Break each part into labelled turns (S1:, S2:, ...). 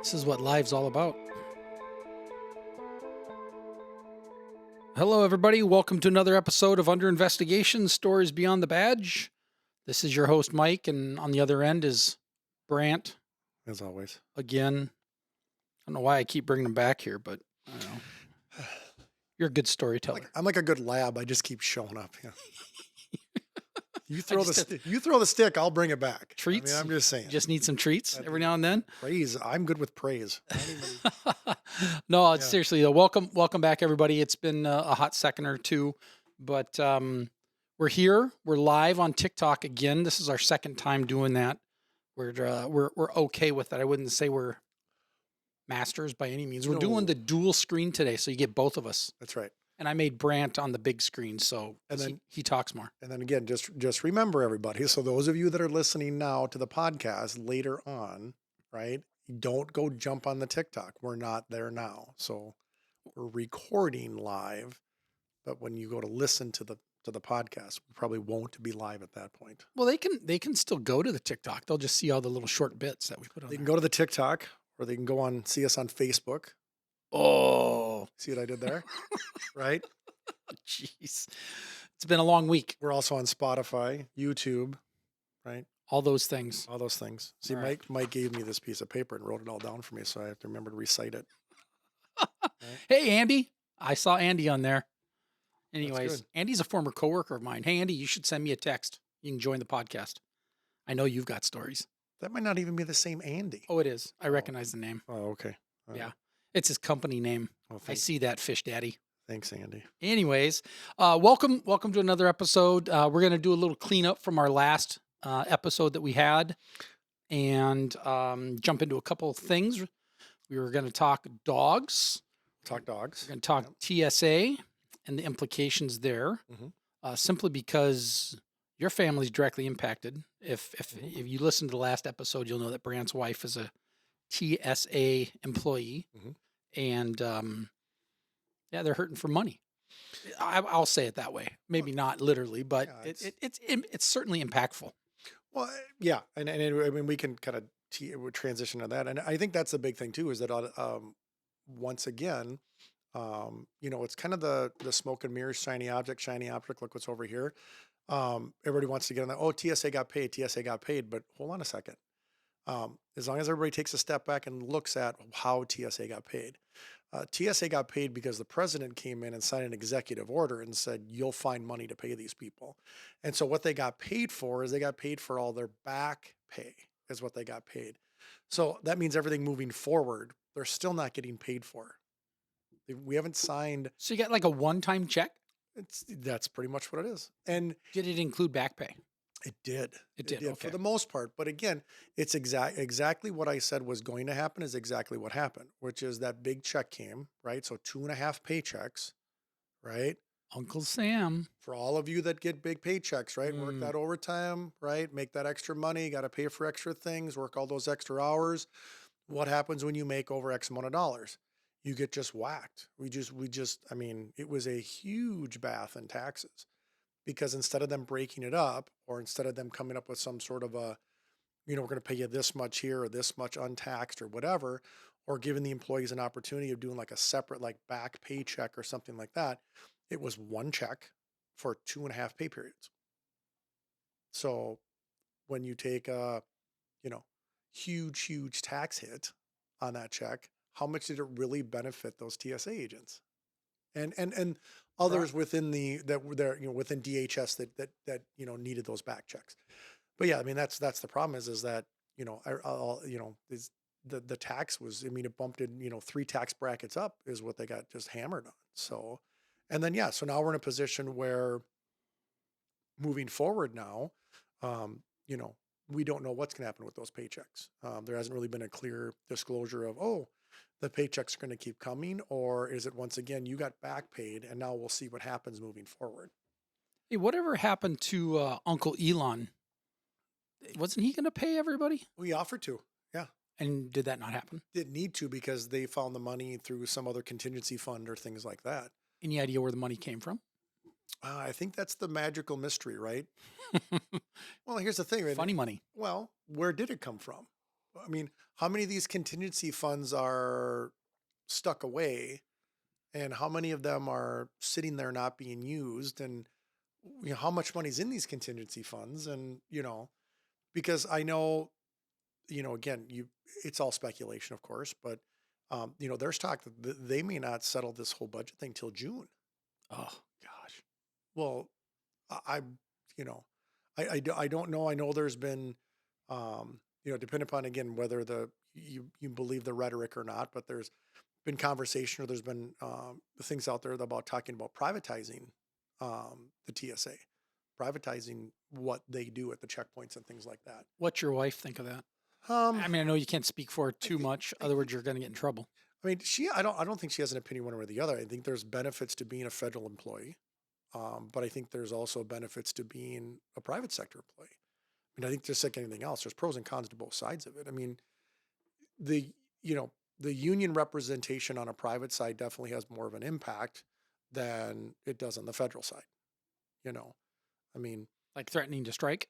S1: This is what life's all about. Hello, everybody. Welcome to another episode of Under Investigation, Stories Beyond the Badge. This is your host, Mike, and on the other end is Brant.
S2: As always.
S1: Again, I don't know why I keep bringing him back here, but I don't know. You're a good storyteller.
S2: I'm like a good lab. I just keep showing up. Yeah. You throw the stick, I'll bring it back.
S1: Treats?
S2: I mean, I'm just saying.
S1: You just need some treats every now and then?
S2: Praise. I'm good with praise.
S1: No, seriously though. Welcome back, everybody. It's been a hot second or two, but we're here. We're live on TikTok again. This is our second time doing that. We're okay with that. I wouldn't say we're masters by any means. We're doing the dual screen today, so you get both of us.
S2: That's right.
S1: And I made Brant on the big screen, so and then he talks more.
S2: And then again, just remember, everybody. So those of you that are listening now to the podcast later on, right? Don't go jump on the TikTok. We're not there now. So we're recording live, but when you go to listen to the podcast, we probably won't be live at that point.
S1: Well, they can still go to the TikTok. They'll just see all the little short bits that we put on.
S2: They can go to the TikTok, or they can go see us on Facebook.
S1: Oh,
S2: see what I did there? Right?
S1: Jeez. It's been a long week.
S2: We're also on Spotify, YouTube, right?
S1: All those things.
S2: See, right. Mike gave me this piece of paper and wrote it all down for me, so I have to remember to recite it.
S1: Right? Hey, Andy. I saw Andy on there. Anyways, Andy's a former coworker of mine. Hey, Andy, you should send me a text. You can join the podcast. I know you've got stories.
S2: That might not even be the same Andy.
S1: Oh, it is. I recognize the name.
S2: Oh, okay.
S1: Yeah. It's his company name. Oh, I see that, Fish Daddy.
S2: Thanks, Andy.
S1: Anyways, welcome to another episode. We're going to do a little cleanup from our last episode that we had and jump into a couple of things. We were going to talk dogs.
S2: We're going
S1: to talk TSA and the implications there, simply because your family's directly impacted. If you listen to the last episode, you'll know that Brant's wife is a TSA employee, and they're hurting for money. I'll say it that way. Maybe not literally, but it's certainly impactful. Well,
S2: yeah, and I mean we can kind of transition to that, and I think that's the big thing too. Is that once again, it's kind of the smoke and mirrors, shiny object. Look what's over here. Everybody wants to get on that. Oh, TSA got paid, but hold on a second. As long as everybody takes a step back and looks at how TSA got paid. TSA got paid because the president came in and signed an executive order and said, you'll find money to pay these people. And so what they got paid for is they got paid for all their back pay is what they got paid. So that means everything moving forward, they're still not getting paid for. We haven't signed.
S1: So you got like a one-time check?
S2: That's pretty much what it is. And
S1: did it include back pay?
S2: It did.
S1: It did okay.
S2: For the most part. But again, it's exactly what I said was going to happen is exactly what happened, which is that big check came, right? So 2.5 paychecks, right?
S1: Uncle Sam.
S2: For all of you that get big paychecks, right? Work that overtime, right? Make that extra money, got to pay for extra things, work all those extra hours. What happens when you make over X amount of dollars? You get just whacked. I mean, it was a huge bath in taxes. Because instead of them breaking it up, or instead of them coming up with some sort of we're going to pay you this much here or this much untaxed or whatever, or giving the employees an opportunity of doing like a separate like back paycheck or something like that, it was one check for 2.5 pay periods. So when you take a, huge tax hit on that check, how much did it really benefit those TSA agents? And others within within DHS that needed those back checks. But yeah, I mean that's the problem is that the tax was, I mean, it bumped in 3 tax brackets up is what they got just hammered on. So and then so now we're in a position where moving forward now, we don't know what's going to happen with those paychecks. There hasn't really been a clear disclosure of the paychecks are going to keep coming, or is it once again you got back paid and now we'll see what happens moving forward?
S1: Hey, whatever happened to Uncle Elon? Wasn't he going to pay everybody?
S2: We offered to, yeah.
S1: And did that not happen?
S2: Didn't need to because they found the money through some other contingency fund or things like that.
S1: Any idea where the money came from?
S2: I think that's the magical mystery, right? Well, here's the thing.
S1: Funny money.
S2: Well, where did it come from? I mean, how many of these contingency funds are stuck away, and how many of them are sitting there not being used? And how much money's in these contingency funds? And because I know, again, it's all speculation, of course, but there's talk that they may not settle this whole budget thing till June.
S1: Oh gosh.
S2: Well, I you know, I don't know. I know there's been, depending upon again whether you believe the rhetoric or not, but there's been conversation or there's been things out there about talking about privatizing the TSA, privatizing what they do at the checkpoints and things like that.
S1: What's your wife think of that?
S2: Um,
S1: I mean, I know you can't speak for her
S2: I
S1: too
S2: think,
S1: much,
S2: I,
S1: otherwise you're going to get in trouble.
S2: I mean, I don't think she has an opinion one way or the other. I think there's benefits to being a federal employee. But I think there's also benefits to being a private sector employee. I mean, I think just like anything else, there's pros and cons to both sides of it. I mean, the you know the union representation on a private side definitely has more of an impact than it does on the federal side. You know, I mean,
S1: Like threatening to strike.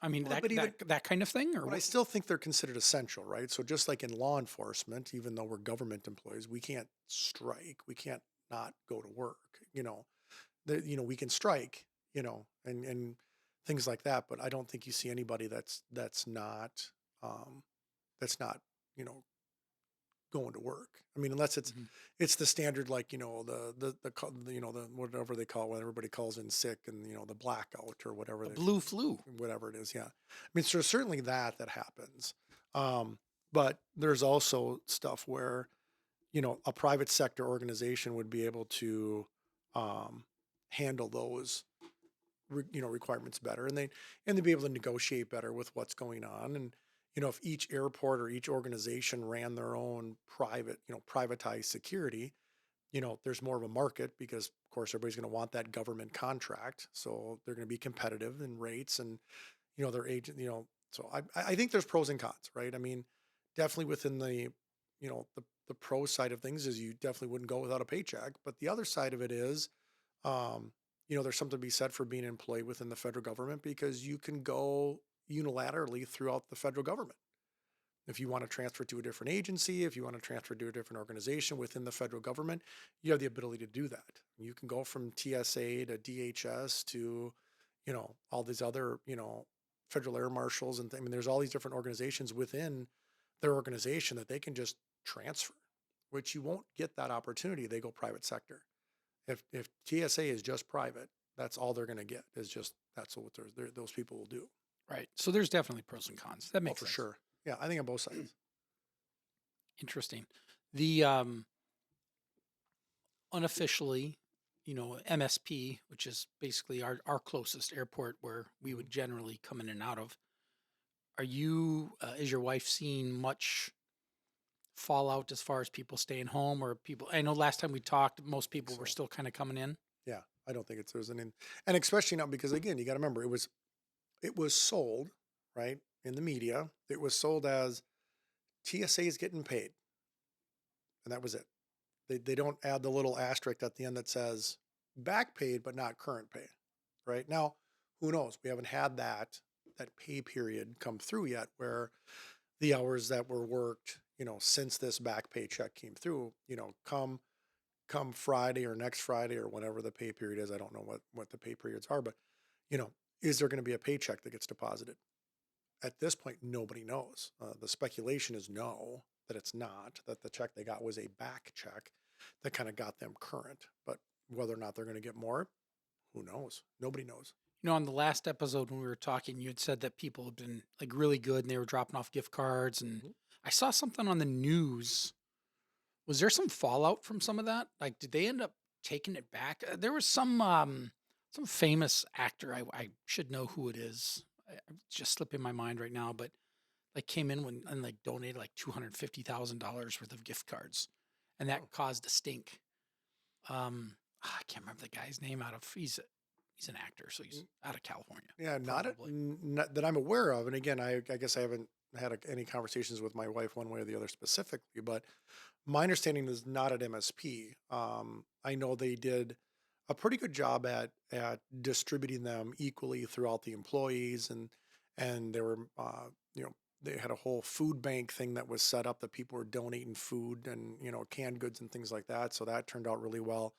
S1: I mean,
S2: well,
S1: that
S2: but even
S1: that kind of thing, or
S2: but I
S1: what?
S2: still think they're considered essential, right? So just like in law enforcement, even though we're government employees, we can't strike, we can't not go to work. We can strike, and things like that. But I don't think you see anybody um, that's not, you know, going to work. I mean, unless it's
S1: Mhm.
S2: it's the standard, like the whatever they call it when everybody calls in sick, and the blackout or whatever
S1: A blue flu.
S2: whatever it is. Yeah, I mean, so certainly that happens. Um, but there's also stuff where a private sector organization would be able to um, handle those requirements better, and they'd be able to negotiate better with what's going on. And if each airport or each organization ran their own privatized security, there's more of a market, because of course everybody's going to want that government contract, so they're going to be competitive in rates, and their agent, so I think there's pros and cons, right? I mean, definitely within the pro side of things is you definitely wouldn't go without a paycheck, but the other side of it is, um, there's something to be said for being an employee within the federal government, because you can go unilaterally throughout the federal government. If you want to transfer to a different agency, if you want to transfer to a different organization within the federal government, you have the ability to do that. You can go from TSA to DHS to, all these other, federal air marshals, and I mean, there's all these different organizations within their organization that they can just transfer, which you won't get that opportunity. They go private sector. If TSA is just private, that's all they're going to get, is just that's what those people will do.
S1: Right. So there's definitely pros and cons. That
S2: Oh,
S1: makes
S2: for
S1: sense.
S2: sure. Yeah, I think on both sides.
S1: Interesting. The unofficially, MSP, which is basically our closest airport where we
S2: Mhm.
S1: would generally come in and out of. Is your wife seeing much fallout as far as people staying home, or people? I know last time we talked, most
S2: I think
S1: people were
S2: so.
S1: still kind of coming in.
S2: Yeah, I don't think there's an, and especially now, because again, you got to remember, it was sold, right, in the media. It was sold as TSA is getting paid, and that was it. They don't add the little asterisk at the end that says back paid but not current pay. Right now, who knows? We haven't had that pay period come through yet, where the hours that were worked, since this back pay check came through, come Friday or next Friday or whenever the pay period is. I don't know what the pay periods are, but you know, is there going to be a paycheck that gets deposited? At this point, nobody knows. The speculation is no, that it's not, that the check they got was a back check that kind of got them current. But whether or not they're going to get more, who knows? Nobody knows.
S1: On the last episode when we were talking, you had said that people had been like really good and they were dropping off gift cards. And
S2: Mhm.
S1: I saw something on the news. Was there some fallout from some of that? Like, did they end up taking it back? There was some famous actor. I should know who it is. It's just slipping my mind right now, but like came in and like donated like $250,000 worth of gift cards, and that
S2: Oh,
S1: caused a stink. I can't remember the guy's name. He's an actor, so he's
S2: n-
S1: out of California,
S2: yeah,
S1: probably.
S2: not that I'm aware of. And again, I guess I haven't had any conversations with my wife one way or the other specifically, but my understanding is not at MSP. I know they did a pretty good job at distributing them equally throughout the employees, and they were they had a whole food bank thing that was set up that people were donating food and, canned goods and things like that. So that turned out really well.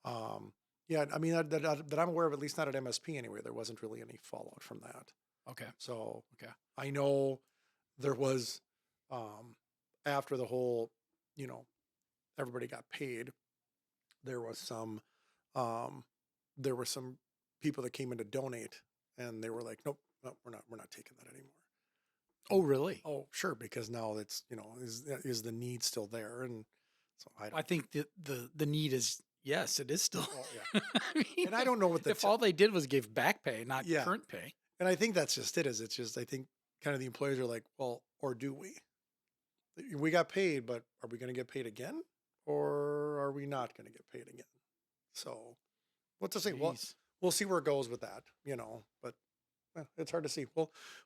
S2: Um, yeah, I mean, that I'm aware of, at least not at MSP anyway, there wasn't really any fallout from that.
S1: Okay.
S2: So
S1: Okay.
S2: I know there was, um, after the whole, you know, everybody got paid, there was some, um, there were some people that came in to donate, and they were like, nope, no, we're not taking that anymore.
S1: Oh, really?
S2: Oh, sure, because now it's, is the need still there? And so I
S1: I
S2: don't.
S1: think the need is, yes, it is still.
S2: Oh yeah,
S1: I mean,
S2: and I don't know what
S1: if all they did was give back pay, not
S2: yeah,
S1: current pay.
S2: and I think that's just it. Is it's just I think kind of the employers are like, well, or do we? We got paid, but are we going to get paid again, or are we not going to get paid again? So what to say? Well,
S1: Jeez.
S2: we'll see where it goes with that, but it's hard to see.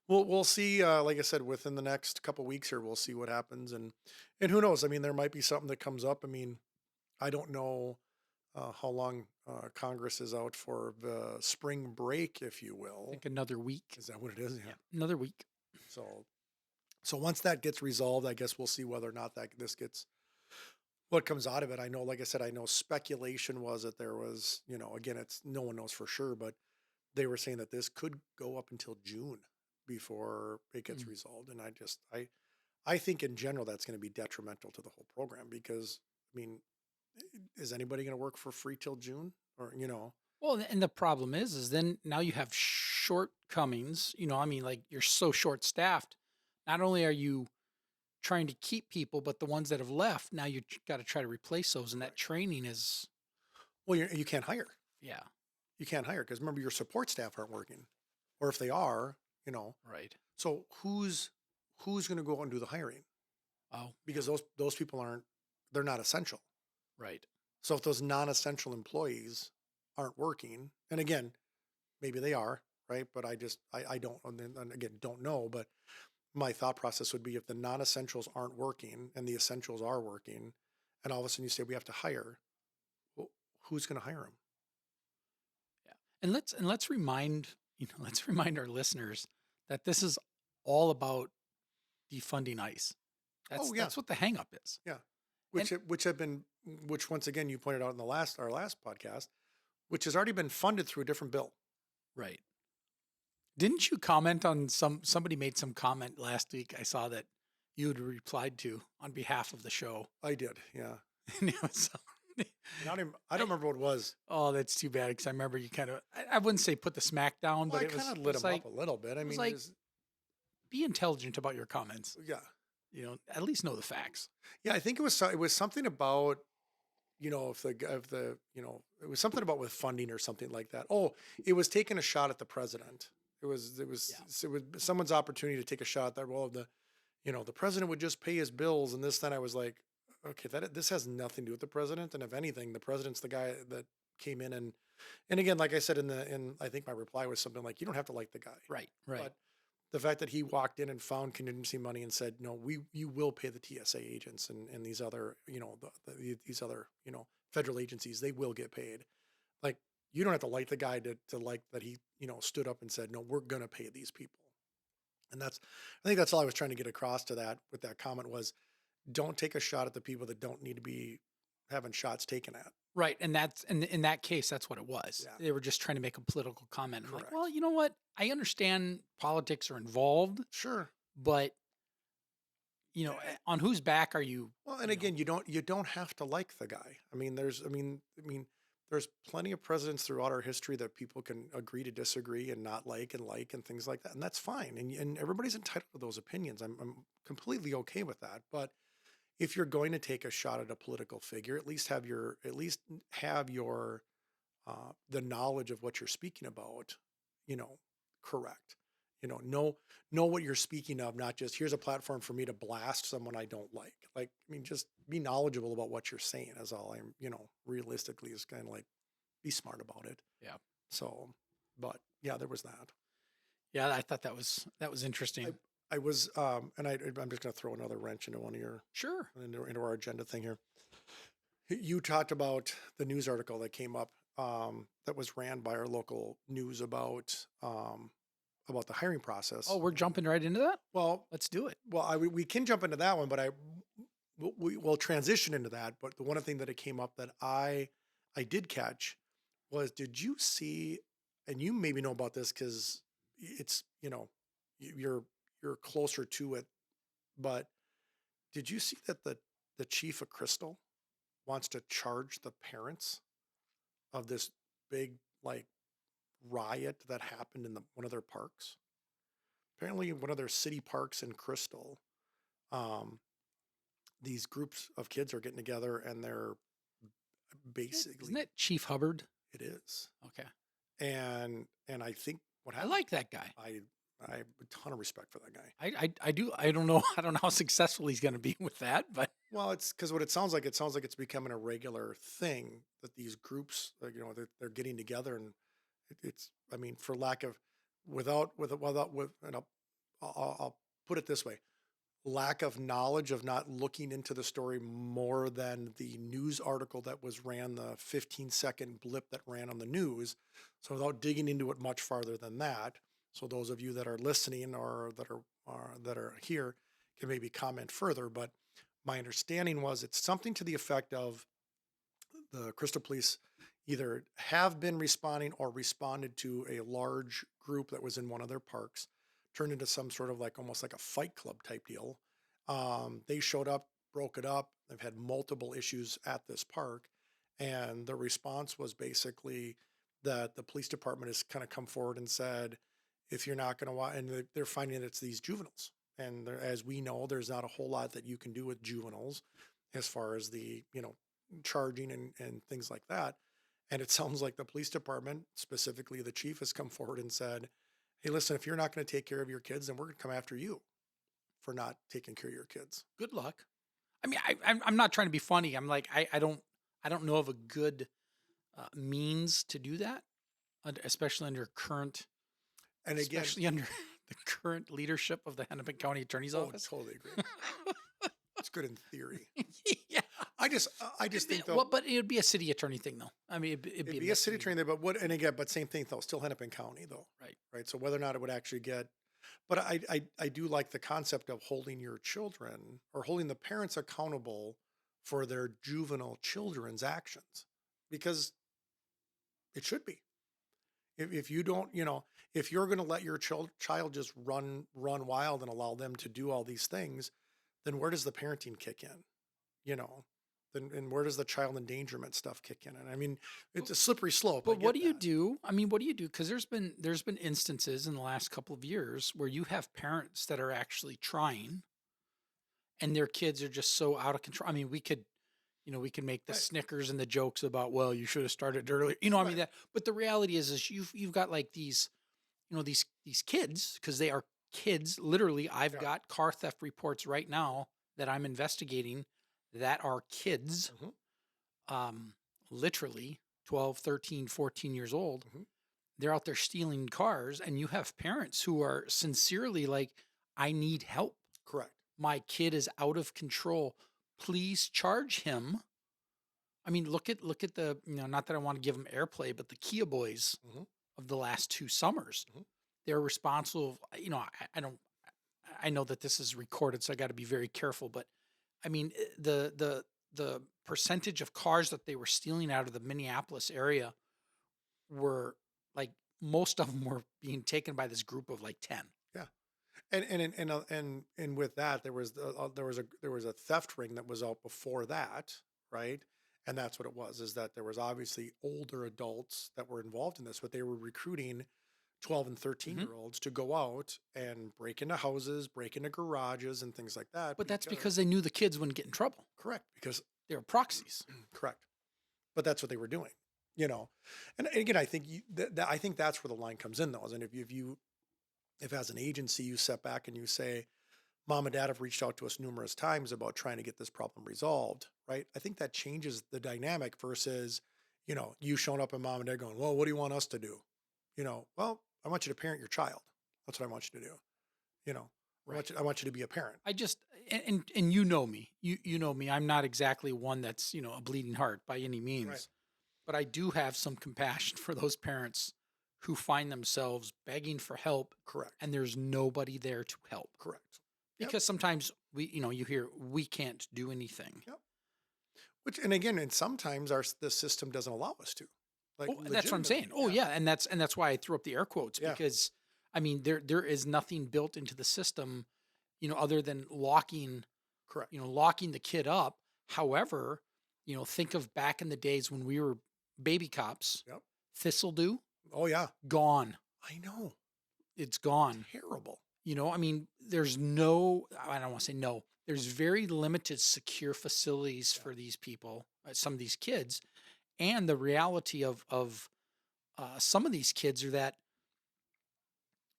S2: We'll see. Like I said, within the next couple weeks here, we'll see what happens, and who knows? I mean, there might be something that comes up. I mean, I don't know how long Congress is out for the spring break, if you
S1: I
S2: will.
S1: think another week.
S2: Is that what it is?
S1: Yeah, another week.
S2: So, so once that gets resolved, I guess we'll see whether or not that this gets what comes out of it. I know, like I said, I know speculation was that there was, again, it's no one knows for sure, but they were saying that this could go up until June before it gets
S1: Mm.
S2: resolved. And I think in general that's going to be detrimental to the whole program because I mean, is anybody going to work for free till June or
S1: Well, and the problem is then now you have shortcomings. I mean, like you're so short staffed. Not only are you trying to keep people, but the ones that have left, now you got to try to replace those. And that
S2: correct?
S1: training is,
S2: Well, you can't hire.
S1: yeah,
S2: You can't hire because remember your support staff aren't working, or if they are,
S1: right.
S2: so who's going to go out and do the hiring
S1: Oh,
S2: because those people they're not essential.
S1: right.
S2: So if those non-essential employees aren't working, and again, maybe they are, right? But I don't, and again, don't know. But my thought process would be if the non-essentials aren't working and the essentials are working, and all of a sudden you say we have to hire, well, who's going to hire them?
S1: Yeah. And let's remind, let's remind our listeners that this is all about defunding ICE.
S2: Oh yeah,
S1: That's what the hangup is.
S2: yeah.
S1: And
S2: Which once again you pointed out in our last podcast, which has already been funded through a different bill.
S1: right. Didn't you comment on somebody made some comment last week? I saw that you had replied to on behalf of the show.
S2: I did, yeah.
S1: And it was
S2: And I don't remember what it was.
S1: oh, that's too bad because I remember you kind of I wouldn't say put the smack down,
S2: Well,
S1: but
S2: I
S1: it was
S2: kind of lit
S1: it's
S2: him
S1: like
S2: up a little bit. I
S1: it was
S2: mean,
S1: like be intelligent about your comments.
S2: yeah,
S1: At least know the facts.
S2: yeah. I think it was something about if the it was something about with funding or something like that. Oh, it was taking a shot at the president. It was someone's opportunity to take a shot at that. Well, the president would just pay his bills and this. Then I was like, okay, this has nothing to do with the president. And if anything, the president's the guy that came in and again, like I said in I think my reply was something like, you don't have to like the guy,
S1: Right. Right.
S2: but the fact that he walked in and found contingency money and said, no, you will pay the TSA agents and these other, these other, federal agencies, they will get paid. Like, you don't have to like the guy to like that he, stood up and said, no, we're going to pay these people. And I think that's all I was trying to get across to that with that comment was don't take a shot at the people that don't need to be having shots taken at.
S1: Right. And that's and in that case, that's what it was.
S2: Yeah.
S1: They were just trying to make a political comment. I'm like,
S2: Correct.
S1: well, you know what? I understand politics are involved,
S2: Sure.
S1: but on whose back are you?
S2: Well, and again, you don't have to like the guy. I mean, there's plenty of presidents throughout our history that people can agree to disagree and not like and things like that, and that's fine. And everybody's entitled to those opinions. I'm completely okay with that. But if you're going to take a shot at a political figure, at least have your the knowledge of what you're speaking about, correct. Know what you're speaking of, not just here's a platform for me to blast someone I don't like. Like, I mean, just be knowledgeable about what you're saying is all I'm, realistically is kind of like be smart about it.
S1: Yeah.
S2: So, but yeah, there was that.
S1: Yeah, I thought that was interesting.
S2: I was, and I'm just going to throw another wrench into one of your,
S1: Sure.
S2: into our agenda thing here. You talked about the news article that came up, that was ran by our local news about, about the hiring process.
S1: Oh, we're jumping right into that?
S2: Well,
S1: Let's do it.
S2: we can jump into that one, but we will transition into that. But the one thing that it came up that I did catch was, did you see, and you maybe know about this because it's, you're closer to it, but did you see that the chief of Crystal wants to charge the parents of this big like riot that happened in one of their parks? Apparently, one of their city parks in Crystal, um, these groups of kids are getting together and they're
S1: Isn't
S2: basically,
S1: that Chief Hubbard?
S2: it is,
S1: Okay.
S2: and I think what
S1: I
S2: happened,
S1: like that guy.
S2: I have a ton of respect for that guy.
S1: I do. I don't know. I don't know how successful he's going to be with that, but
S2: Well, it's because what it sounds like it's becoming a regular thing that these groups, they're getting together, and it's, I mean, for lack of, and I'll put it this way: lack of knowledge of not looking into the story more than the news article that was ran, the 15-second blip that ran on the news. So without digging into it much farther than that, so those of you that are listening or that are here can maybe comment further. But my understanding was it's something to the effect of the Crystal Police either have been responding or responded to a large group that was in one of their parks, turned into some sort of like almost like a fight club type deal. They showed up, broke it up. They've had multiple issues at this park. And the response was basically that the police department has kind of come forward and said, if you're not going to watch, and they're finding that it's these juveniles. And as we know, there's not a whole lot that you can do with juveniles as far as the, charging and things like that. And it sounds like the police department, specifically the chief, has come forward and said, hey, listen, if you're not going to take care of your kids, then we're going to come after you for not taking care of your kids.
S1: good luck. I mean, I'm not trying to be funny. I'm like, I don't know of a good means to do that, especially under current,
S2: And again,
S1: especially under the current leadership of the Hennepin County Attorney's Office.
S2: totally agree. It's good in theory.
S1: Yeah.
S2: I just think though,
S1: Well, but it would be a city attorney thing, though. I mean, it'd
S2: it'd be a city
S1: mixed
S2: attorney there, and again, but same thing though, still Hennepin County though.
S1: Right.
S2: Right. So whether or not it would actually get, but I do like the concept of holding your children or holding the parents accountable for their juvenile children's actions, because it should be. If you don't, if you're going to let your child just run wild and allow them to do all these things, then where does the parenting kick in? You know, then and where does the child endangerment stuff kick in? And I mean, it's a slippery slope.
S1: But what do you do? I mean, what do you do? Because there's been instances in the last couple of years where you have parents that are actually trying, and their kids are just so out of control. I mean, we could make the
S2: Right.
S1: snickers and the jokes about, well, you should have started earlier. I mean
S2: Right.
S1: that. But the reality is you've got like these, these kids, because they are kids. Literally, I've
S2: Yeah.
S1: got car theft reports right now that I'm investigating that are kids,
S2: Mhm.
S1: literally 12, 13, 14 years old.
S2: Mhm.
S1: They're out there stealing cars, and you have parents who are sincerely like, I need help.
S2: Correct.
S1: My kid is out of control. Please charge him. I mean, look at the, not that I want to give them airplay, but the Kia boys
S2: Mhm.
S1: of the last 2 summers.
S2: Mhm.
S1: They're responsible. I don't, I know that this is recorded, so I got to be very careful, but I mean, the percentage of cars that they were stealing out of the Minneapolis area were like, most of them were being taken by this group of like 10.
S2: Yeah. And with that, there was a theft ring that was out before that, right? And that's what it was, is that there was obviously older adults that were involved in this, but they were recruiting 12 and 13-year-olds to go out and break into houses, break into garages and things like that.
S1: But that's because they knew the kids wouldn't get in trouble.
S2: Correct, because
S1: They were proxies.
S2: correct. But that's what they were doing, you know. And again, I think I think that's where the line comes in though. And if as an agency you step back and you say, mom and dad have reached out to us numerous times about trying to get this problem resolved, right? I think that changes the dynamic versus, you showing up and mom and dad going, well, what do you want us to do? Well, I want you to parent your child. That's what I want you to do.
S1: Right.
S2: I want you to be a parent.
S1: I just, and you know me, you know me. I'm not exactly one that's, a bleeding heart by any means,
S2: Right.
S1: but I do have some compassion for those parents who find themselves begging for help
S2: Correct.
S1: and there's nobody there to help.
S2: Correct. Yep.
S1: Because sometimes you hear we can't do anything.
S2: Yep. Which, and again, and sometimes the system doesn't allow us to. Like,
S1: Oh, that's what I'm saying.
S2: legitimately,
S1: Oh yeah, and that's why I threw up the air quotes
S2: Yeah.
S1: because I mean there is nothing built into the system, other than locking
S2: Correct.
S1: locking the kid up. However, think of back in the days when we were baby cops.
S2: Yep.
S1: Thistledew,
S2: Oh yeah.
S1: gone.
S2: I know.
S1: It's gone.
S2: Terrible.
S1: I mean, there's no, I don't want to say no, there's very limited secure facilities for these people, some of these kids. And the reality of some of these kids are that,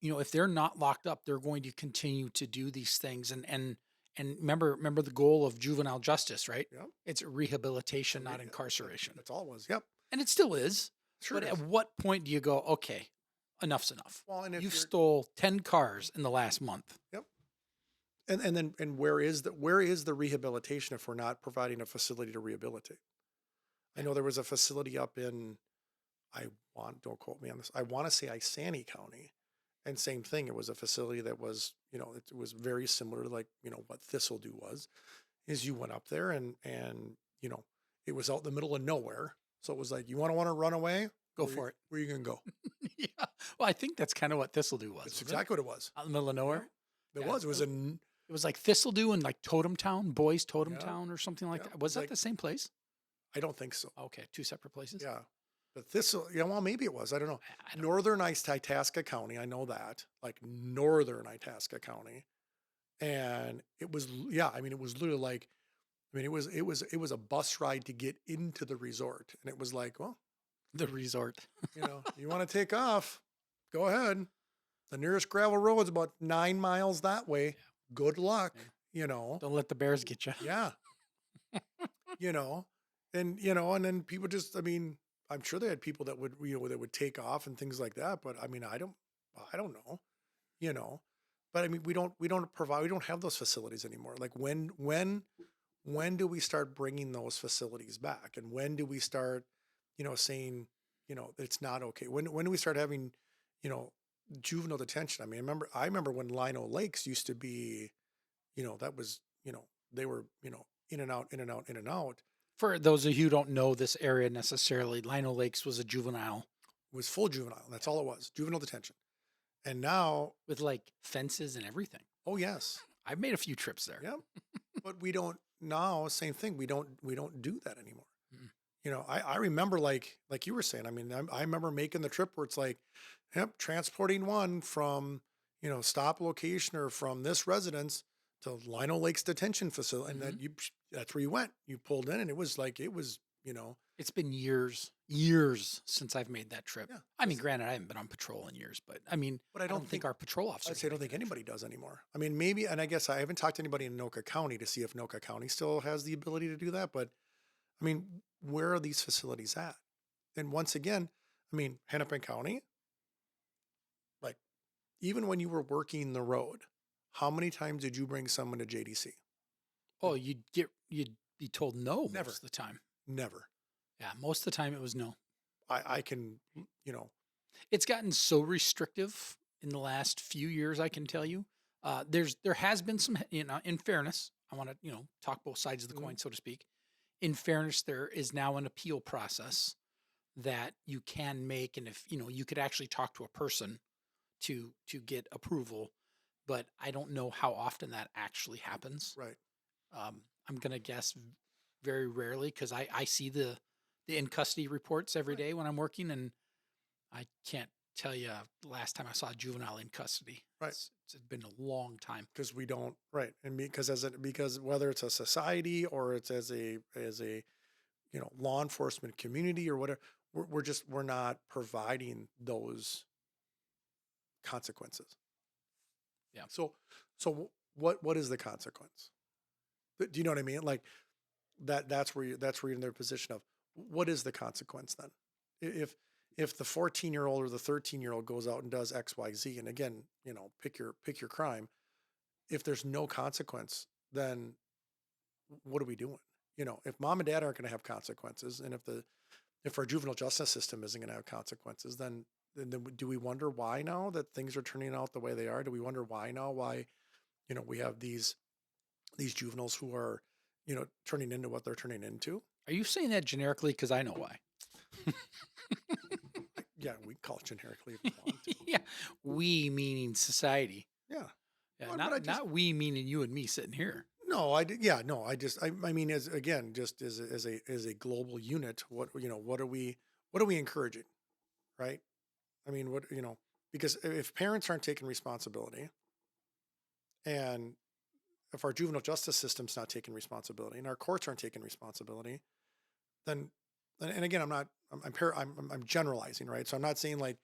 S1: if they're not locked up, they're going to continue to do these things. And remember the goal of juvenile justice, right?
S2: Yep.
S1: It's rehabilitation, not
S2: Yeah,
S1: incarceration.
S2: That's all it was. Yep.
S1: And it still is.
S2: Sure.
S1: But
S2: it is.
S1: at what point do you go, okay, enough's enough?
S2: Well, and if
S1: You've
S2: you're,
S1: stole 10 cars in the last month.
S2: yep. And where is the rehabilitation if we're not providing a facility to rehabilitate? I know there was a facility up in, don't quote me on this. I want to say Isani County, and same thing. It was a facility that was, it was very similar to like, what Thistledew was, is you went up there and, it was out in the middle of nowhere. So it was like, you want to run away?
S1: Go for it.
S2: Where you going to go?
S1: Yeah. Well, I think that's kind of what Thistledew was.
S2: That's
S1: wasn't
S2: exactly what it was.
S1: it? Out in the middle of nowhere.
S2: It
S1: Yeah.
S2: was. It was a,
S1: It was like Thistledew and like Totem Town, Boys Totem
S2: Yeah.
S1: Town or something like
S2: Yeah.
S1: that. Was that
S2: Like-
S1: the same place?
S2: I don't think so.
S1: Okay, two separate places.
S2: Yeah. But well, maybe it was. I don't know.
S1: I don't-
S2: Northern Itasca County. I know that. Like Northern Itasca County. And it was, I mean, it was literally like, it was a bus ride to get into the resort. And it was like, well,
S1: the resort.
S2: you want to take off, go ahead. The nearest gravel road is about 9 miles that way. Good luck,
S1: Don't let the bears get you.
S2: Yeah. And then people just, I mean, I'm sure they had people that would, that would take off and things like that. But I mean, I don't know, but I mean, we don't have those facilities anymore. Like when do we start bringing those facilities back? And when do we start, saying, that it's not okay? When do we start having, juvenile detention? I mean, I remember when Lino Lakes used to be, that was, they were, in and out, in and out, in and out.
S1: For those of you who don't know this area necessarily, Lino Lakes was a juvenile.
S2: It was full juvenile. That's all it was. Juvenile detention. And now,
S1: with like fences and everything.
S2: oh yes.
S1: I've made a few trips there.
S2: Yep. But we don't now, same thing. We don't do that anymore.
S1: Mm.
S2: I remember like you were saying, I mean, I remember making the trip where it's like, yep, transporting one from, stop location or from this residence to Lino Lakes detention facility. And then that's where you went. You pulled in and it was,
S1: It's been years since I've made that trip.
S2: Yeah.
S1: I mean, granted, I haven't been on patrol in years, but I mean,
S2: But
S1: I don't think our patrol officers.
S2: I'd say I don't think anybody does anymore. I mean, maybe, and I guess I haven't talked to anybody in Anoka County to see if Anoka County still has the ability to do that. But I mean, where are these facilities at? And once again, I mean, Hennepin County, like, even when you were working the road, how many times did you bring someone to JDC?
S1: Oh, you'd be told no
S2: Never.
S1: most of the time.
S2: Never.
S1: Yeah, most of the time it was no.
S2: I can,
S1: It's gotten so restrictive in the last few years, I can tell you. There has been some, in fairness, I want to, talk both sides of the coin, so to speak. In fairness, there is now an appeal process that you can make, and if you could actually talk to a person to get approval, but I don't know how often that actually happens.
S2: right.
S1: I'm gonna guess very rarely because I see the in custody reports every
S2: Right.
S1: day when I'm working, and I can't tell you the last time I saw a juvenile in custody.
S2: Right.
S1: It's been a long time.
S2: Because we don't, right. And because whether it's a society or it's as a, law enforcement community or whatever, we're not providing those consequences.
S1: Yeah.
S2: So what is the consequence? Do you know what I mean? Like that's where you're in their position of what is the consequence then? If the 14-year-old or the 13-year-old goes out and does X, Y, Z, and again, pick your crime. If there's no consequence, then what are we doing? If mom and dad aren't going to have consequences, and if our juvenile justice system isn't going to have consequences, then then do we wonder why now that things are turning out the way they are? Do we wonder why now? Why, we have these juveniles who are, turning into what they're turning into?
S1: Are you saying that generically? Because I know why.
S2: Yeah, we call it generically if we want to.
S1: Yeah, we meaning society.
S2: Yeah.
S1: Yeah,
S2: But I just
S1: not we meaning you and me sitting here.
S2: no, I did. Yeah, no, I mean, as again, just as a global unit, what are we encouraging, right? I mean, because if parents aren't taking responsibility, and if our juvenile justice system's not taking responsibility, and our courts aren't taking responsibility, then, and again, I'm generalizing, right? So I'm not saying like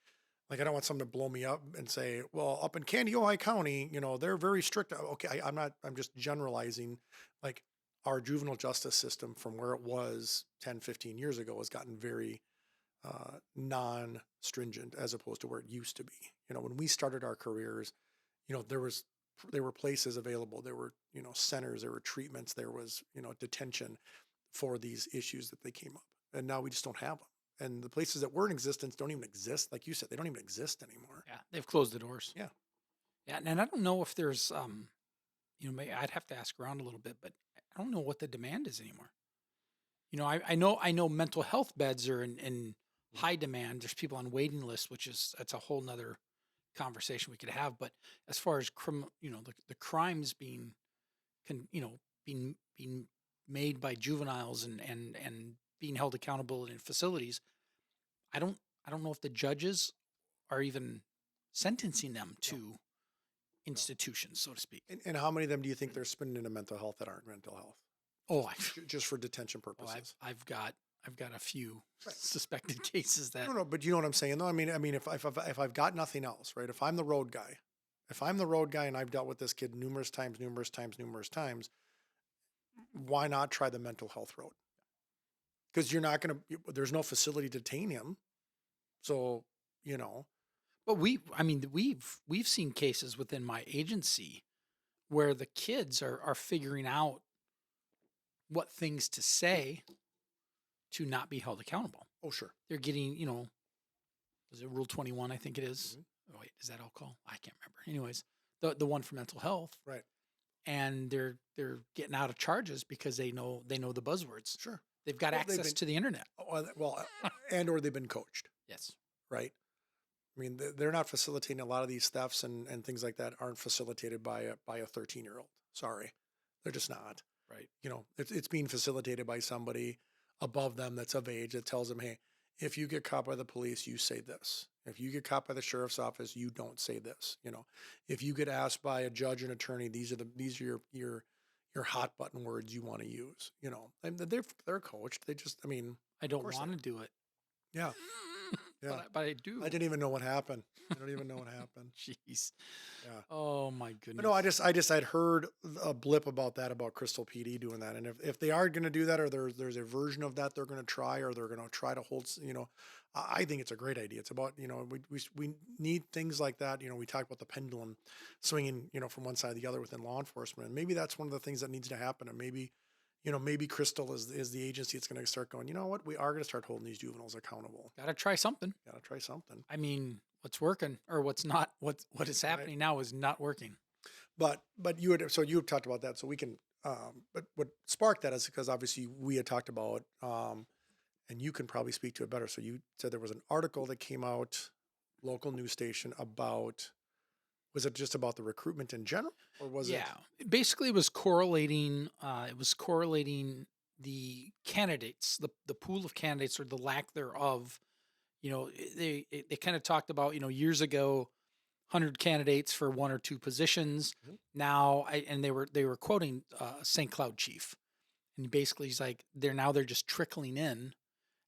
S2: I don't want someone to blow me up and say, well, up in Candy, Ojai County, they're very strict. Okay, I'm not. I'm just generalizing. Like our juvenile justice system from where it was 10, 15 years ago has gotten very non-stringent as opposed to where it used to be. When we started our careers, there were places available. There were centers. There were treatments. There was detention for these issues that they came up, and now we just don't have them. And the places that were in existence don't even exist. Like you said, they don't even exist anymore.
S1: Yeah, they've closed the doors.
S2: Yeah.
S1: Yeah, and I don't know if there's I'd have to ask around a little bit, but I don't know what the demand is anymore. I know mental health beds are in high demand. There's people on waiting lists, that's a whole nother conversation we could have. But as far as the crimes being made by juveniles and being held accountable in facilities, I don't I don't know if the judges are even sentencing them
S2: No,
S1: to institutions, so to speak.
S2: and how many of them do you think they're spending into mental health that aren't mental health?
S1: Oh,
S2: Just for detention
S1: oh,
S2: purposes.
S1: I've got a few
S2: Right.
S1: suspected cases that
S2: No, but you know what I'm saying, though. I mean, if I've got nothing else, right? If I'm the road guy, and I've dealt with this kid numerous times, why not try the mental health road? Because you're not going to. There's no facility to detain him, so you know.
S1: but we've seen cases within my agency where the kids are figuring out what things to say to not be held accountable.
S2: Oh, sure.
S1: They're getting, is it Rule 21? I think it is.
S2: Mhm.
S1: Oh, wait, is that alcohol? I can't remember. Anyways, the one for mental health,
S2: Right.
S1: and they're getting out of charges because they know the buzzwords.
S2: Sure.
S1: They've got
S2: Well, they've
S1: access
S2: been
S1: to the internet.
S2: well, and or they've been coached,
S1: Yes.
S2: right? I mean, they're not facilitating a lot of these thefts and things like that aren't facilitated by a 13-year-old. Sorry, they're just not.
S1: Right.
S2: It's being facilitated by somebody above them that's of age that tells them, hey, if you get caught by the police, you say this. If you get caught by the sheriff's office, you don't say this. If you get asked by a judge and attorney, these are your hot button words you want to use. And they're coached. They just, I mean,
S1: I don't
S2: course
S1: want to do it.
S2: yeah, yeah.
S1: But I do.
S2: I didn't even know what happened. I don't even know what happened.
S1: Jeez.
S2: Yeah.
S1: Oh my
S2: But
S1: goodness.
S2: no, I'd heard a blip about that, about Crystal PD doing that. And if they are going to do that, or there's a version of that they're going to try, or they're going to try to hold, I think it's a great idea. It's about, we need things like that. We talked about the pendulum swinging, from one side to the other within law enforcement. And maybe that's one of the things that needs to happen. And maybe Crystal is the agency that's going to start going, you know what, we are going to start holding these juveniles accountable.
S1: Got to try something.
S2: Got to try something.
S1: I mean, what's working or what's not, what is happening now is not working.
S2: But you had talked about that, so we can. But what sparked that is because obviously we had talked about, and you can probably speak to it better. So you said there was an article that came out, local news station, about. Was it just about the recruitment in general, or was it?
S1: Yeah, basically, it was correlating. It was correlating the candidates, the pool of candidates, or the lack thereof. They kind of talked about years ago, 100 candidates for one or two positions.
S2: Mhm.
S1: Now, and they were quoting St. Cloud chief, and basically he's like they're just trickling in,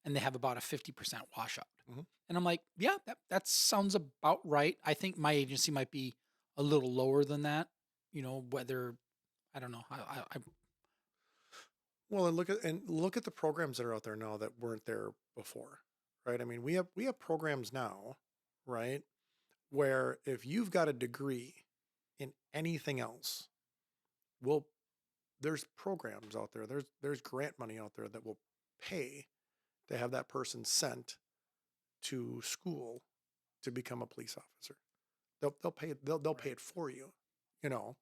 S1: and they have about a 50% washout.
S2: Mhm.
S1: And I'm like, yeah, that sounds about right. I think my agency might be a little lower than that. Whether I don't know. I
S2: Well, and look at the programs that are out there now that weren't there before, right? I mean, we have programs now, right, where if you've got a degree in anything else, well, there's programs out there. There's grant money out there that will pay to have that person sent to school to become a police officer. They'll pay it for you, you know,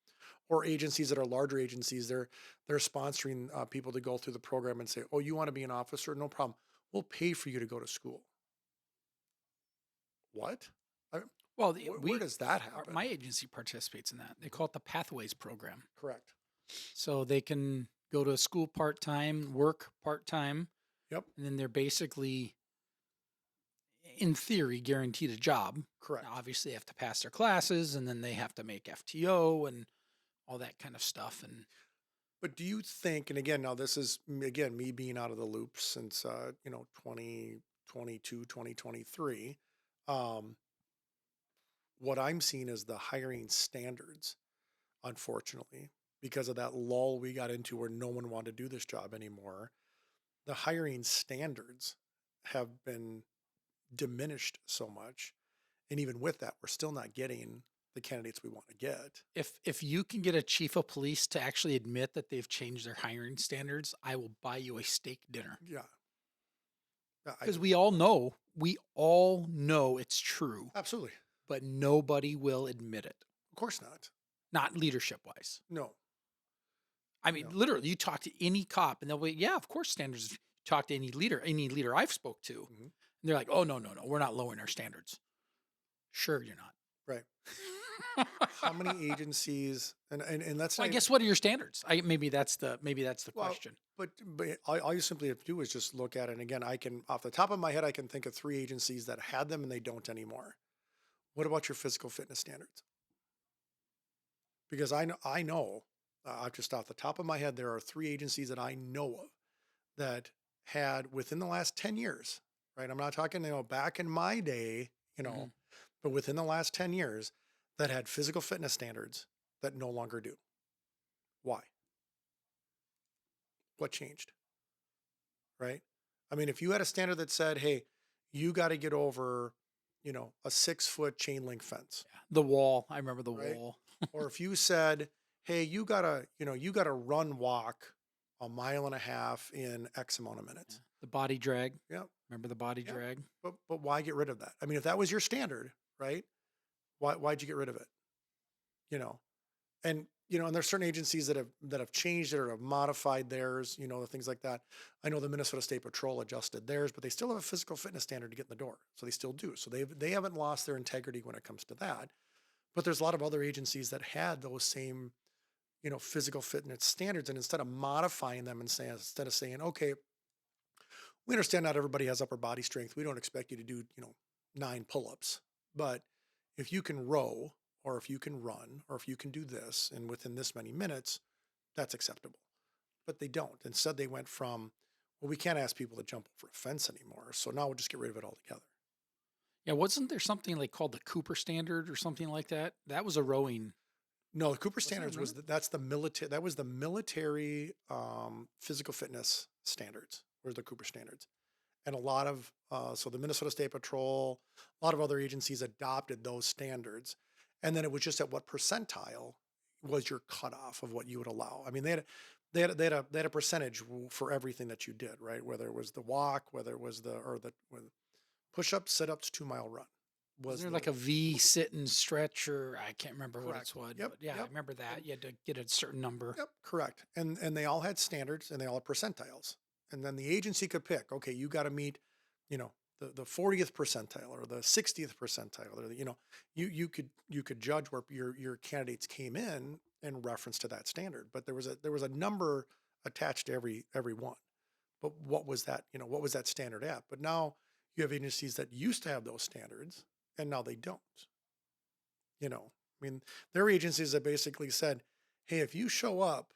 S2: or agencies that are larger agencies, they're sponsoring people to go through the program and say, oh, you want to be an officer? No problem. We'll pay for you to go to school. What? I,
S1: Well,
S2: where does that happen?
S1: my agency participates in that. They call it the Pathways program.
S2: Correct.
S1: So they can go to school part-time, work part-time.
S2: Yep.
S1: And then they're basically, in theory, guaranteed a job.
S2: Correct.
S1: Now, obviously, they have to pass their classes, and then they have to make FTO and all that kind of stuff.
S2: But do you think, and again, now this is, again, me being out of the loop since, 2022, 2023, what I'm seeing is the hiring standards, unfortunately, because of that lull we got into where no one wanted to do this job anymore. The hiring standards have been diminished so much. And even with that, we're still not getting the candidates we want to get.
S1: If you can get a chief of police to actually admit that they've changed their hiring standards, I will buy you a steak dinner.
S2: Yeah.
S1: Because we all know it's true,
S2: Absolutely.
S1: but nobody will admit it.
S2: Of course not.
S1: Not leadership wise.
S2: No.
S1: I mean, literally, you talk to any cop and they'll be, yeah, of course, standards. Talk to any leader I've spoke to, and they're like, oh, no, we're not lowering our standards. Sure, you're not.
S2: Right. How many agencies, and that's
S1: Well, I
S2: not,
S1: guess what are your standards? Maybe that's the
S2: well,
S1: question.
S2: but all you simply have to do is just look at it. And again, I can, off the top of my head, I can think of 3 agencies that had them and they don't anymore. What about your physical fitness standards? Because I know, just off the top of my head, there are 3 agencies that I know of that had within the last 10 years, right? I'm not talking, back in my day, but within the last 10 years that had physical fitness standards that no longer do. Why? What changed? Right? I mean, if you had a standard that said, hey, you got to get over, a 6-foot chain link fence.
S1: Yeah. The wall. I remember the
S2: Right?
S1: wall.
S2: Or if you said, hey, you gotta run walk 1.5 miles in X amount of minutes.
S1: The body drag.
S2: Yeah.
S1: Remember the body
S2: Yep.
S1: drag?
S2: But why get rid of that? I mean, if that was your standard, right? Why'd you get rid of it? And there's certain agencies that have changed it or have modified theirs, things like that. I know the Minnesota State Patrol adjusted theirs, but they still have a physical fitness standard to get in the door. So they still do. So they haven't lost their integrity when it comes to that. But there's a lot of other agencies that had those same, physical fitness standards. And instead of modifying them and instead of saying, okay, we understand not everybody has upper body strength. We don't expect you to do, 9 pull-ups. But if you can row, or if you can run, or if you can do this, and within this many minutes, that's acceptable. But they don't. Instead, they went from, well, we can't ask people to jump over a fence anymore. So now we'll just get rid of it altogether.
S1: Yeah, wasn't there something like called the Cooper standard or something like that? That was a rowing.
S2: No, the Cooper standards was the military. That was the military physical fitness standards. Were the Cooper standards, and a lot of so the Minnesota State Patrol, a lot of other agencies adopted those standards, and then it was just at what percentile was your cutoff of what you would allow. I mean, they had a percentage for everything that you did, right? Whether it was the walk, whether it was the push-ups, sit-ups, 2-mile run.
S1: Was there like a V sit and stretch, or I can't remember what it's what.
S2: Yep,
S1: But yeah, I remember that. You had to get a certain number.
S2: Yep, correct. And they all had standards and they all had percentiles. And then the agency could pick, okay, you got to meet, the 40th percentile or the 60th percentile, or you could judge where your candidates came in reference to that standard. But there was a number attached to every one. But what was that, what was that standard at? But now you have agencies that used to have those standards and now they don't. I mean, there are agencies that basically said, hey, if you show up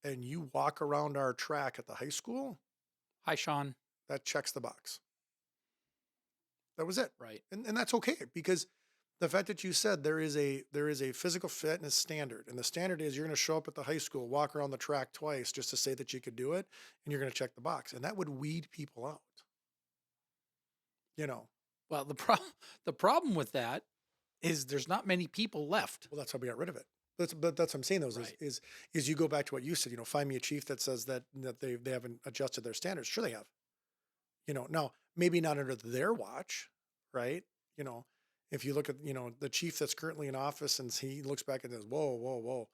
S2: and you walk around our track at the high school,
S1: Hi, Sean.
S2: that checks the box. That was it.
S1: Right.
S2: And that's okay, because the fact that you said there is a physical fitness standard, and the standard is you're going to show up at the high school, walk around the track twice just to say that you could do it, and you're going to check the box. And that would weed people out.
S1: Well, the problem with that is there's not many people left.
S2: Well, that's how we got rid of it. But that's what I'm saying,
S1: Right.
S2: is you go back to what you said, find me a chief that says that they haven't adjusted their standards. Sure they have. Now maybe not under their watch, right? If you look at, the chief that's currently in office and he looks back and says, whoa, whoa, whoa,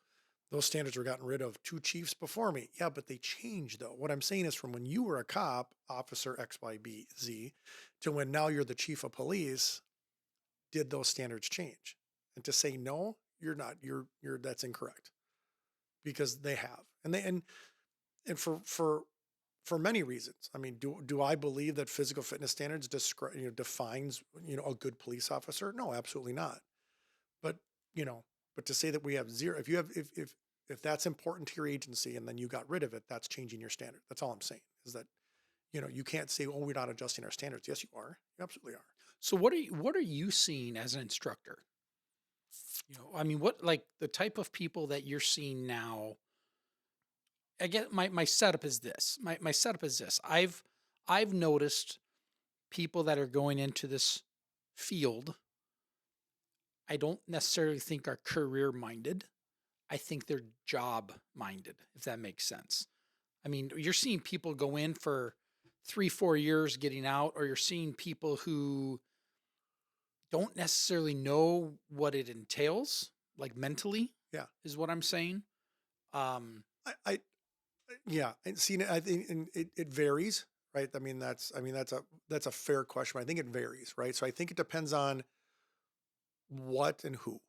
S2: those standards were gotten rid of 2 chiefs before me. Yeah, but they changed though. What I'm saying is from when you were a cop, officer XYZ, to when now you're the chief of police, did those standards change? And to say no, you're not, that's incorrect because they have. And for many reasons. I mean, do I believe that physical fitness standards defines, a good police officer? No, absolutely not. But, you know, but to say that we have zero, if you have, if that's important to your agency and then you got rid of it, that's changing your standard. That's all I'm saying is that, you can't say, oh, we're not adjusting our standards. Yes, you are. You absolutely are.
S1: So what are you seeing as an instructor? I mean, what like the type of people that you're seeing now? I get my setup is this. My setup is this. I've noticed people that are going into this field, I don't necessarily think are career minded. I think they're job minded, if that makes sense. I mean, you're seeing people go in for 3, 4 years getting out, or you're seeing people who don't necessarily know what it entails, like mentally,
S2: Yeah.
S1: is what I'm saying. Um,
S2: I yeah. And see, I think and it varies, right? That's a fair question. I think it varies, right? So I think it depends on what and who,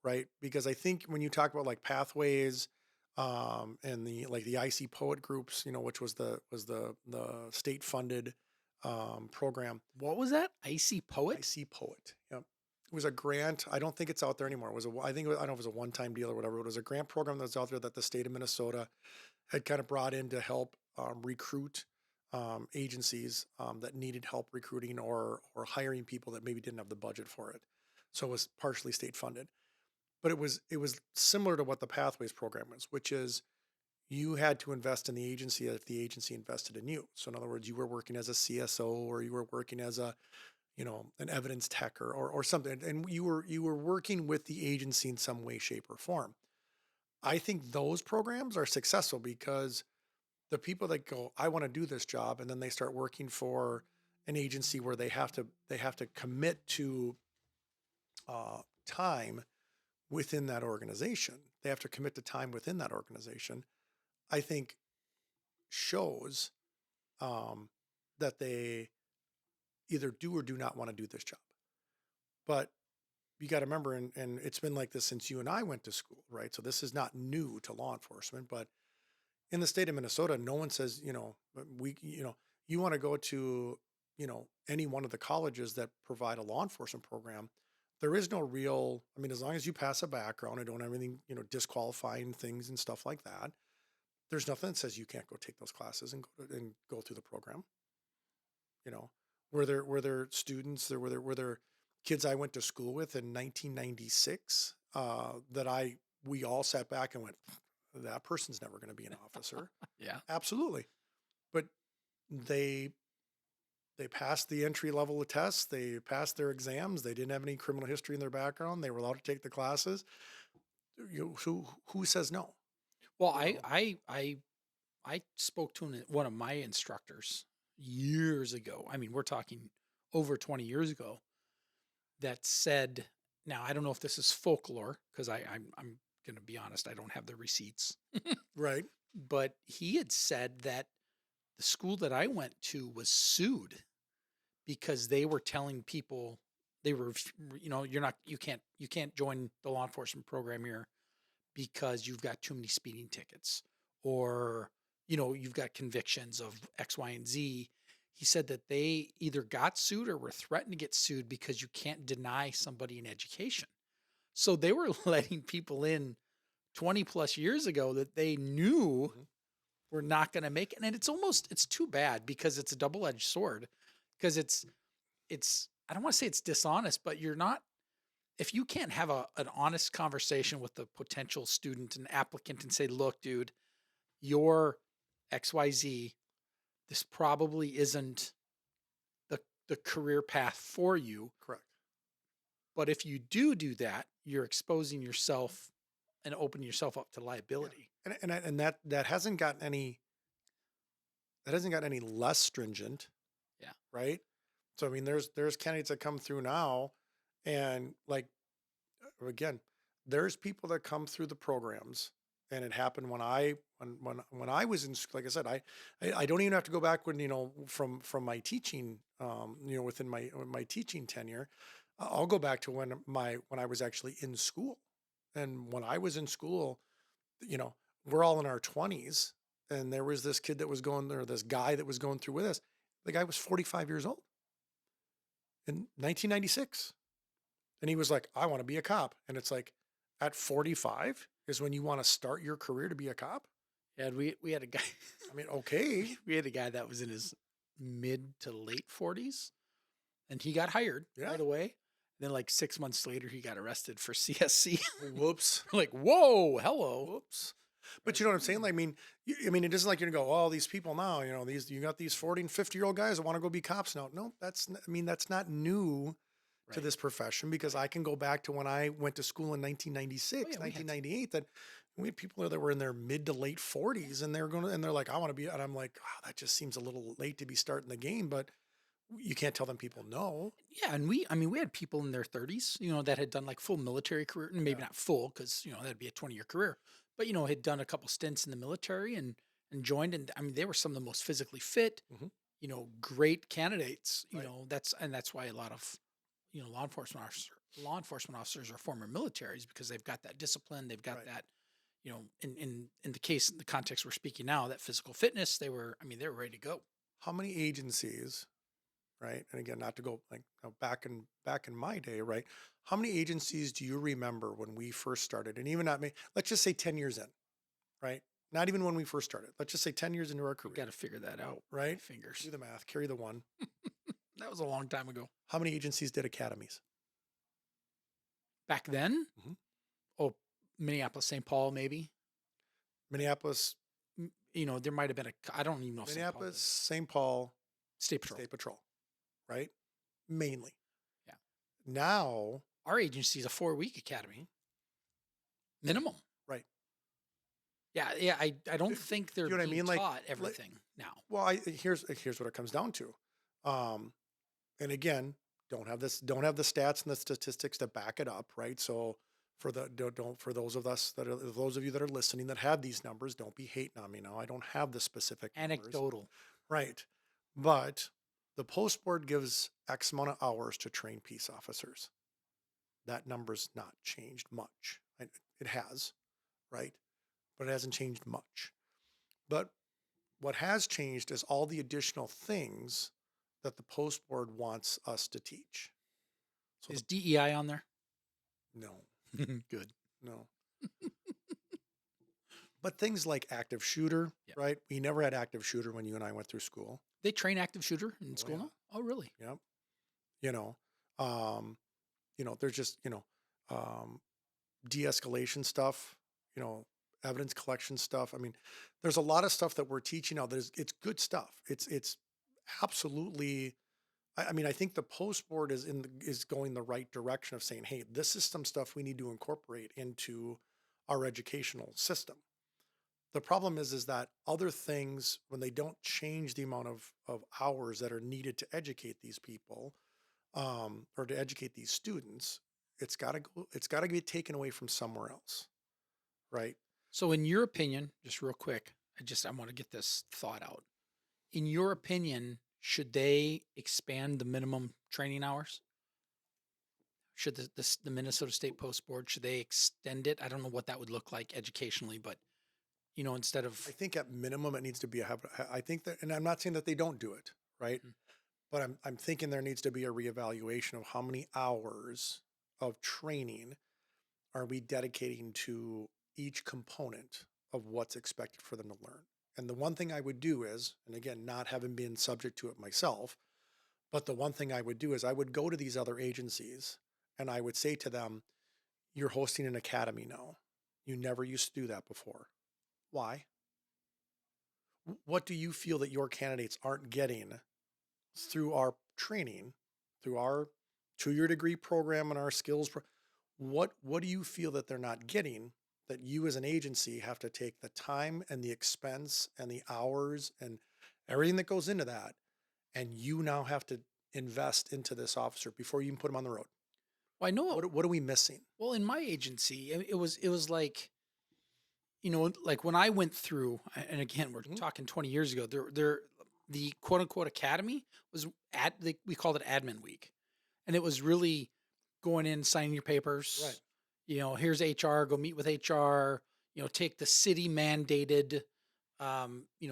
S2: right? Because I think when you talk about like pathways, and the IC poet groups, which was the state funded program.
S1: what was that? Icy Poet?
S2: IC poet. Yep. It was a grant. I don't think it's out there anymore. It was I think I don't know if it was a one time deal or whatever. It was a grant program that was out there that the state of Minnesota had kind of brought in to help recruit agencies that needed help recruiting or hiring people that maybe didn't have the budget for it. So it was partially state funded, but it was similar to what the Pathways program was, which is you had to invest in the agency if the agency invested in you. So in other words, you were working as a CSO or you were working as an evidence tech or something, and you were working with the agency in some way, shape, or form. I think those programs are successful because the people that go, I want to do this job, and then they start working for an agency where they have to commit to time within that organization. They have to commit to time within that organization. I think shows that they either do or do not want to do this job. But you got to remember, and it's been like this since you and I went to school, right? So this is not new to law enforcement, but in the state of Minnesota, no one says, you want to go to, any one of the colleges that provide a law enforcement program. There is no real, I mean, as long as you pass a background and don't have anything, disqualifying things and stuff like that, there's nothing that says you can't go take those classes and go through the program. You know, were there students, were there kids I went to school with in 1996 that we all sat back and went, that person's never going to be an officer.
S1: Yeah.
S2: Absolutely. But they passed the entry level of tests. They passed their exams. They didn't have any criminal history in their background. They were allowed to take the classes. Who says no?
S1: Well,
S2: You know?
S1: I spoke to one of my instructors years ago. I mean, we're talking over 20 years ago. That said, now I don't know if this is folklore because I'm going to be honest, I don't have the receipts.
S2: Right.
S1: But he had said that the school that I went to was sued because they were telling people they were, you can't join the law enforcement program here because you've got too many speeding tickets or, you've got convictions of X, Y, and Z. He said that they either got sued or were threatened to get sued because you can't deny somebody an education. So they were letting people in 20 plus years ago that they knew
S2: Mhm.
S1: were not going to make it. And it's too bad because it's a double-edged sword because I don't want to say it's dishonest, but if you can't have an honest conversation with the potential student and applicant and say, look, dude, you're XYZ, this probably isn't the career path for you.
S2: Correct.
S1: But if you do that, you're exposing yourself and opening yourself up to
S2: Yeah.
S1: liability.
S2: And that hasn't gotten any less stringent.
S1: Yeah.
S2: Right. So I mean, there's candidates that come through now, And like, again, there's people that come through the programs, and it happened when I was in like I said, I don't even have to go back when, from my teaching, within my teaching tenure. I'll go back to when I was actually in school. And when I was in school, you know, we're all in our 20s, and there was this kid that was going there, this guy that was going through with us. The guy was 45 years old in 1996. And he was like, I want to be a cop. And it's like, at 45 is when you want to start your career to be a cop?
S1: And we had a guy
S2: I mean, okay.
S1: we had a guy that was in his mid to late 40s, and he got hired
S2: Yeah.
S1: right away. Then like 6 months later, he got arrested for CSC.
S2: Whoops.
S1: Like, whoa, hello.
S2: Whoops. But you know what I'm saying? Like, I mean, it isn't like you're gonna go, oh, these people now, you got these 40 and 50-year-old guys that want to go be cops now. No, that's not new to
S1: Right.
S2: this profession, because I can go back to when I went to school in 1996,
S1: Oh, yeah, we had
S2: 1998, that we had people that were in their mid to late 40s, and they're like, I want to be, and I'm like, wow, that just seems a little late to be starting the game, but you can't tell them people no.
S1: Yeah, and we had people in their 30s, that had done like full military career, and maybe
S2: Yeah.
S1: not full because that'd be a 20-year career, but had done a couple stints in the military and joined, and I mean they were some of the most physically fit,
S2: Mhm.
S1: great candidates.
S2: Right.
S1: That's why a lot of law enforcement officers are former militaries, because they've got that discipline, they've got
S2: Right.
S1: that, in the context we're speaking now, that physical fitness. They were ready to go.
S2: How many agencies, right? And again, not to go like back in my day, right? How many agencies do you remember when we first started? And even not me, let's just say 10 years in, right? Not even when we first started. Let's just say 10 years into our
S1: We
S2: career,
S1: got to figure that out.
S2: right?
S1: Fingers.
S2: Do the math, carry the one.
S1: That was a long time ago.
S2: How many agencies did academies?
S1: Back then,
S2: Mhm.
S1: oh, Minneapolis, St. Paul, maybe.
S2: Minneapolis,
S1: There might have been I don't even know if St. Paul
S2: Minneapolis,
S1: did.
S2: St. Paul,
S1: State Patrol.
S2: State Patrol, right? Mainly.
S1: Yeah.
S2: Now,
S1: Our agency is a 4-week academy minimum.
S2: right.
S1: Yeah, yeah. I don't think they're
S2: You know what I
S1: being
S2: mean? Like,
S1: taught everything now.
S2: well, here's what it comes down to. Um, and again, don't have the stats and the statistics to back it up, right? So for the don't for those of you that are listening that have these numbers, don't be hating on me now. I don't have the specific numbers,
S1: Anecdotal.
S2: right? But the post board gives X amount of hours to train peace officers. That number's not changed much. It has, right? But it hasn't changed much. But what has changed is all the additional things that the post board wants us to teach. So
S1: Is DEI on there?
S2: no,
S1: Good.
S2: no. But things like active shooter,
S1: Yeah.
S2: right? We never had active shooter when you and I went through school.
S1: They train active shooter in school
S2: yeah.
S1: now? Oh, really?
S2: Yep. You know, um, there's just, de-escalation stuff, evidence collection stuff. I mean, there's a lot of stuff that we're teaching now it's good stuff. It's absolutely, I mean, I think the post board is going the right direction of saying, hey, this is some stuff we need to incorporate into our educational system. The problem is that other things, when they don't change the amount of hours that are needed to educate these people, or to educate these students, it's got to get taken away from somewhere else, right?
S1: So, in your opinion, just real quick, I want to get this thought out. In your opinion, should they expand the minimum training hours? Should the Minnesota State Post Board, should they extend it? I don't know what that would look like educationally, but instead of
S2: I think at minimum it needs to be I think that, and I'm not saying that they don't do it, right?
S1: Mm.
S2: But I'm thinking there needs to be a reevaluation of how many hours of training are we dedicating to each component of what's expected for them to learn. And the one thing I would do is, and again, not having been subject to it myself, but the one thing I would do is I would go to these other agencies and I would say to them, you're hosting an academy now. You never used to do that before. Why? What do you feel that your candidates aren't getting through our training, through our 2-year degree program and our skills? What do you feel that they're not getting, that you as an agency have to take the time and the expense and the hours and everything that goes into that, and you now have to invest into this officer before you even put him on the road?
S1: Well, I know.
S2: What are we missing?
S1: Well, in my agency, it was like, like when I went through, and again, we're
S2: Mhm.
S1: talking 20 years ago. The quote unquote academy was we called it admin week, and it was really going in, signing your
S2: Right.
S1: papers. Here's HR. Go meet with HR. Take the city mandated,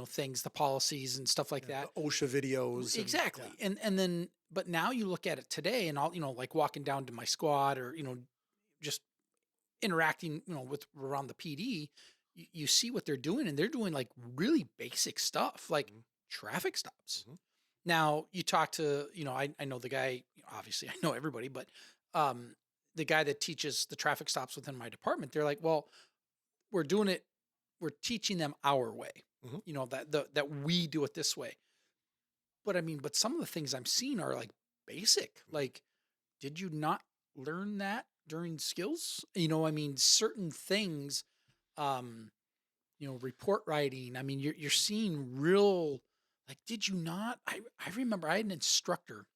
S1: things, the policies and stuff like
S2: Yeah, the
S1: that.
S2: OSHA videos and yeah.
S1: Exactly. And then, but now you look at it today, and like walking down to my squad, or just interacting, with around the PD, you see what they're doing, and they're doing like really basic stuff, like
S2: Mhm.
S1: traffic stops.
S2: Mhm.
S1: Now you talk to, I know the guy, obviously I know everybody, but um, the guy that teaches the traffic stops within my department, they're like, well, we're doing it, we're teaching them our way,
S2: Mhm.
S1: that we do it this way. But I mean, but some of the things I'm seeing are like basic.
S2: Mhm.
S1: Like, did you not learn that during skills? I mean, certain things, um, report writing. I mean, you're
S2: Mhm.
S1: seeing real, like, did you not? I remember I had an instructor,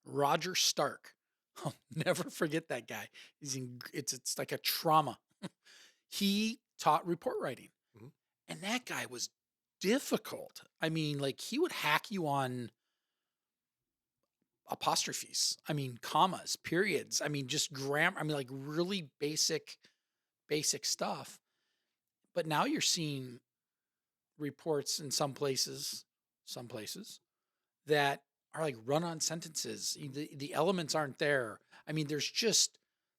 S1: Roger Stark. I'll never forget that guy. It's like a trauma. He taught report writing,
S2: Mhm.
S1: and that guy was difficult. I mean, like, he would hack you on apostrophes. I mean, commas, periods. I mean, just grammar. I mean, like really basic stuff. But now you're seeing reports in some places that are like run-on sentences.
S2: Mhm.
S1: The elements aren't there. I mean, there's just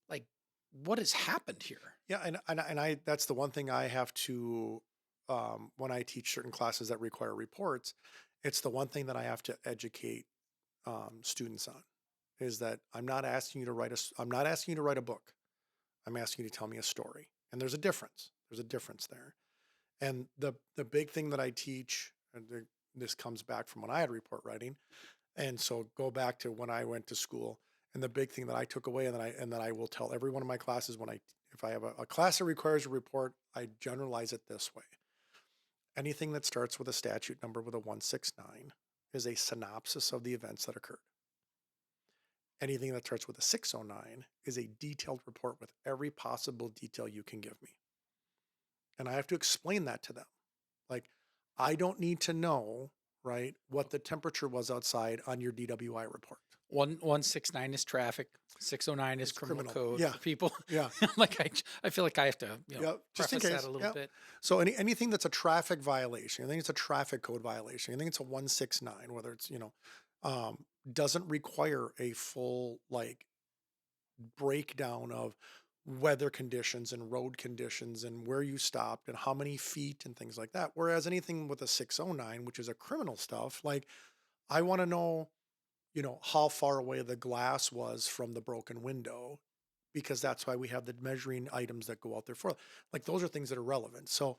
S1: like, what has happened here?
S2: Yeah, and I that's the one thing I have to when I teach certain classes that require reports, it's the one thing that I have to educate students on is that I'm not asking you to write a book. I'm asking you to tell me a story. And there's a difference. There's a difference there. And the big thing that I teach, and this comes back from when I had report writing, and so go back to when I went to school. And the big thing that I took away, and that I will tell every one of my classes when I if I have a class that requires a report, I generalize it this way: anything that starts with a statute number with a 169 is a synopsis of the events that occurred. Anything that starts with a 609 is a detailed report with every possible detail you can give me. And I have to explain that to them. Like, I don't need to know, right, what the temperature was outside on your DWI report.
S1: 169 is traffic. 609 is
S2: It's
S1: criminal
S2: criminal.
S1: code
S2: Yeah.
S1: for people.
S2: Yeah.
S1: Like I feel like I have to,
S2: Yeah. Just in
S1: preface that
S2: case.
S1: a little
S2: Yeah.
S1: bit.
S2: So anything that's a traffic violation, I think it's a traffic code violation. I think it's a 169, whether it's, doesn't require a full like breakdown of weather conditions and road conditions and where you stopped and how many feet and things like that. Whereas anything with a 609, which is a criminal stuff, like I want to know, how far away the glass was from the broken window because that's why we have the measuring items that go out there for like those are things that are relevant. So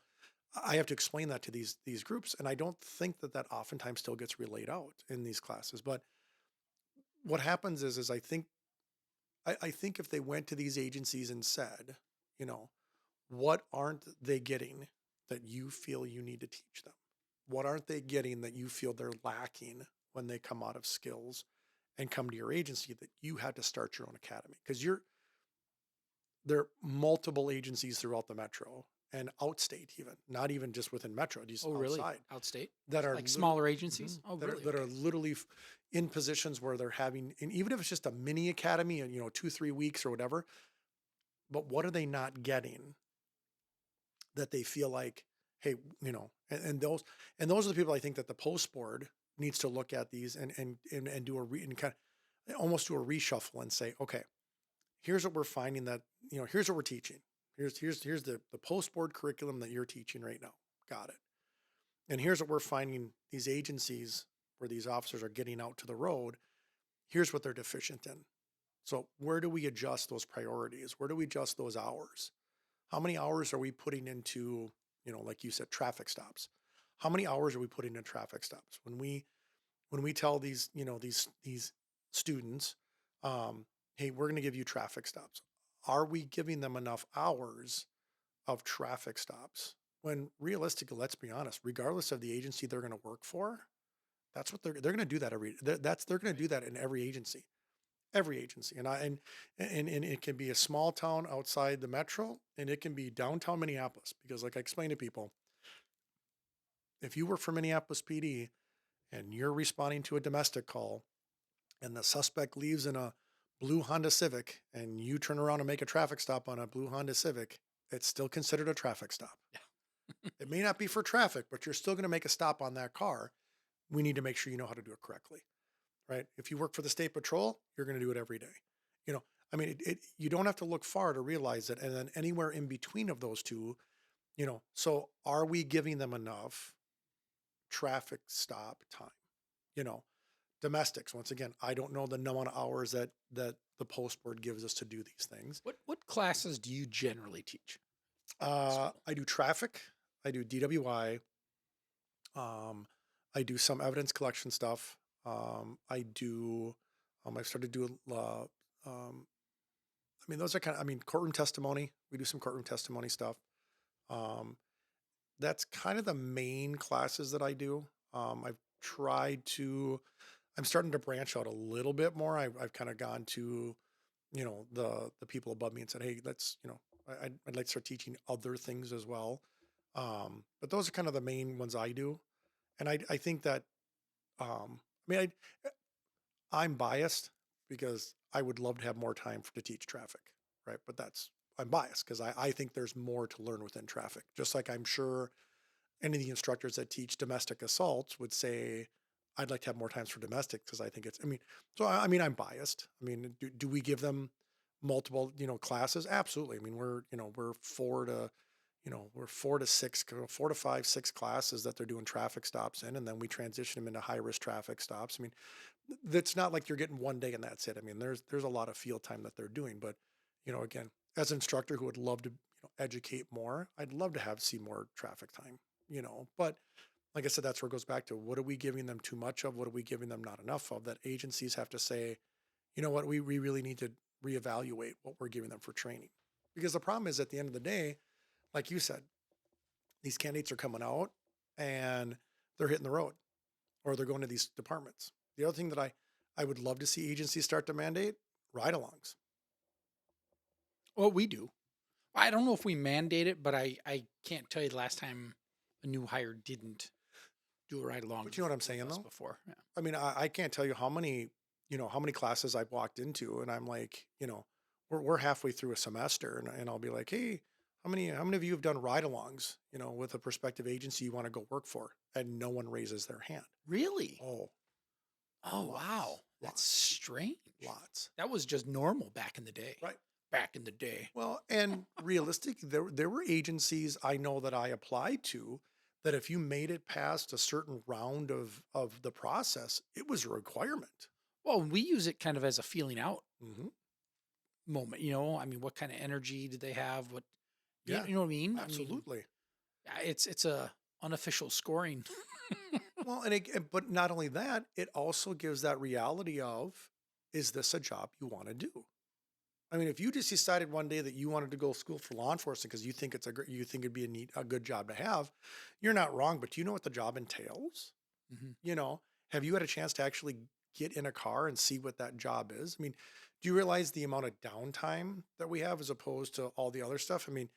S2: I have to explain that to these groups and I don't think that oftentimes still gets relayed out in these classes. But what happens is I think if they went to these agencies and said, you know, what aren't they getting that you feel you need to teach them? What aren't they getting that you feel they're lacking when they come out of skills and come to your agency that you had to start your own academy? Because there are multiple agencies throughout the metro and outstate, even not even just within metro, just
S1: Oh, really?
S2: outside
S1: Outstate?
S2: that are
S1: Like smaller agencies?
S2: Mhm.
S1: Oh,
S2: that are
S1: really?
S2: that are
S1: Okay.
S2: literally in positions where they're having, and even if it's just a mini academy and 2-3 weeks or whatever, but what are they not getting that they feel like, hey, and those are the people I think that the post board needs to look at these and do and kind of almost do a reshuffle and say, okay, here's what we're finding that here's what we're teaching. Here's the post board curriculum that you're teaching right now. Got it. And here's what we're finding these agencies where these officers are getting out to the road. Here's what they're deficient in. So where do we adjust those priorities? Where do we adjust those hours? How many hours are we putting into, like you said, traffic stops? How many hours are we putting in traffic stops? When we tell these students, hey, we're going to give you traffic stops. Are we giving them enough hours of traffic stops? When realistically, let's be honest, regardless of the agency they're going to work for, that's what they're going to do that they're going to
S1: Right.
S2: do that in every agency. every agency, and it can be a small town outside the metro, and it can be downtown Minneapolis. Because, like I explain to people, if you work for Minneapolis PD and you're responding to a domestic call, and the suspect leaves in a blue Honda Civic, and you turn around and make a traffic stop on a blue Honda Civic, it's still considered a traffic stop. It may not be for traffic, but you're still going to make a stop on that car. We need to make sure you know how to do it correctly, right? If you work for the state patrol, you're going to do it every day. You know, I mean, you don't have to look far to realize it. And then anywhere in between of those two, so are we giving them enough traffic stop time? You know, domestics, once again, I don't know the amount of hours that the post board gives us to do these things.
S1: What classes do you generally teach?
S2: I do traffic, I do DWI, I do some evidence collection stuff. I've started doing, those are courtroom testimony. We do some courtroom testimony stuff. Um, that's kind of the main classes that I do. I've tried to, I'm starting to branch out a little bit more. I've kind of gone to, the people above me and said, hey, I'd like to start teaching other things as well. But those are kind of the main ones I do. And I think that, I mean, I'm biased because I would love to have more time to teach traffic, right? But I'm biased because I think there's more to learn within traffic. Just like I'm sure any of the instructors that teach domestic assaults would say, I'd like to have more times for domestic because I think I'm biased. I mean, do we give them multiple, classes? Absolutely. I mean, we're 4 to 6 classes that they're doing traffic stops in, and then we transition them into high risk traffic stops. I mean, that's not like you're getting one day and that's it. I mean, there's a lot of field time that they're doing, but again, as an instructor who would love to educate more, I'd love to see more traffic time, but like I said, that's where it goes back to, what are we giving them too much of? What are we giving them not enough of? That agencies have to say, you know what, we really need to reevaluate what we're giving them for training. Because the problem is, at the end of the day, like you said, these candidates are coming out and they're hitting the road, or they're going to these departments. The other thing that I would love to see agencies start to mandate, ride-alongs.
S1: Well, we do. I don't know if we mandate it, but I can't tell you the last time a new hire didn't do a ride along.
S2: But you know what I'm saying, though?
S1: Before, yeah.
S2: I mean, I can't tell you how many classes I've walked into, and I'm like, we're halfway through a semester, and I'll be like, hey, how many of you have done ride-alongs, with a prospective agency you want to go work for? And no one raises their hand.
S1: Really?
S2: Oh,
S1: wow. That's strange.
S2: Lots.
S1: That was just normal back in the day.
S2: Right.
S1: Back in the day.
S2: Well, and realistic, there were agencies I know that I applied to that if you made it past a certain round of the process, it was a requirement.
S1: Well, we use it kind of as a feeling out
S2: Mm-hmm.
S1: moment. I mean, what kind of energy did they have? What,
S2: Yeah,
S1: you know what I mean?
S2: absolutely.
S1: I mean, it's a unofficial scoring.
S2: Well, but not only that, it also gives that reality of, is this a job you want to do? I mean, if you just decided one day that you wanted to go to school for law enforcement because you think you think it'd be a good job to have, you're not wrong. But do you know what the job entails?
S1: Mm-hmm.
S2: Have you had a chance to actually get in a car and see what that job is? I mean, do you realize the amount of downtime that we have as opposed to all the other stuff? I mean,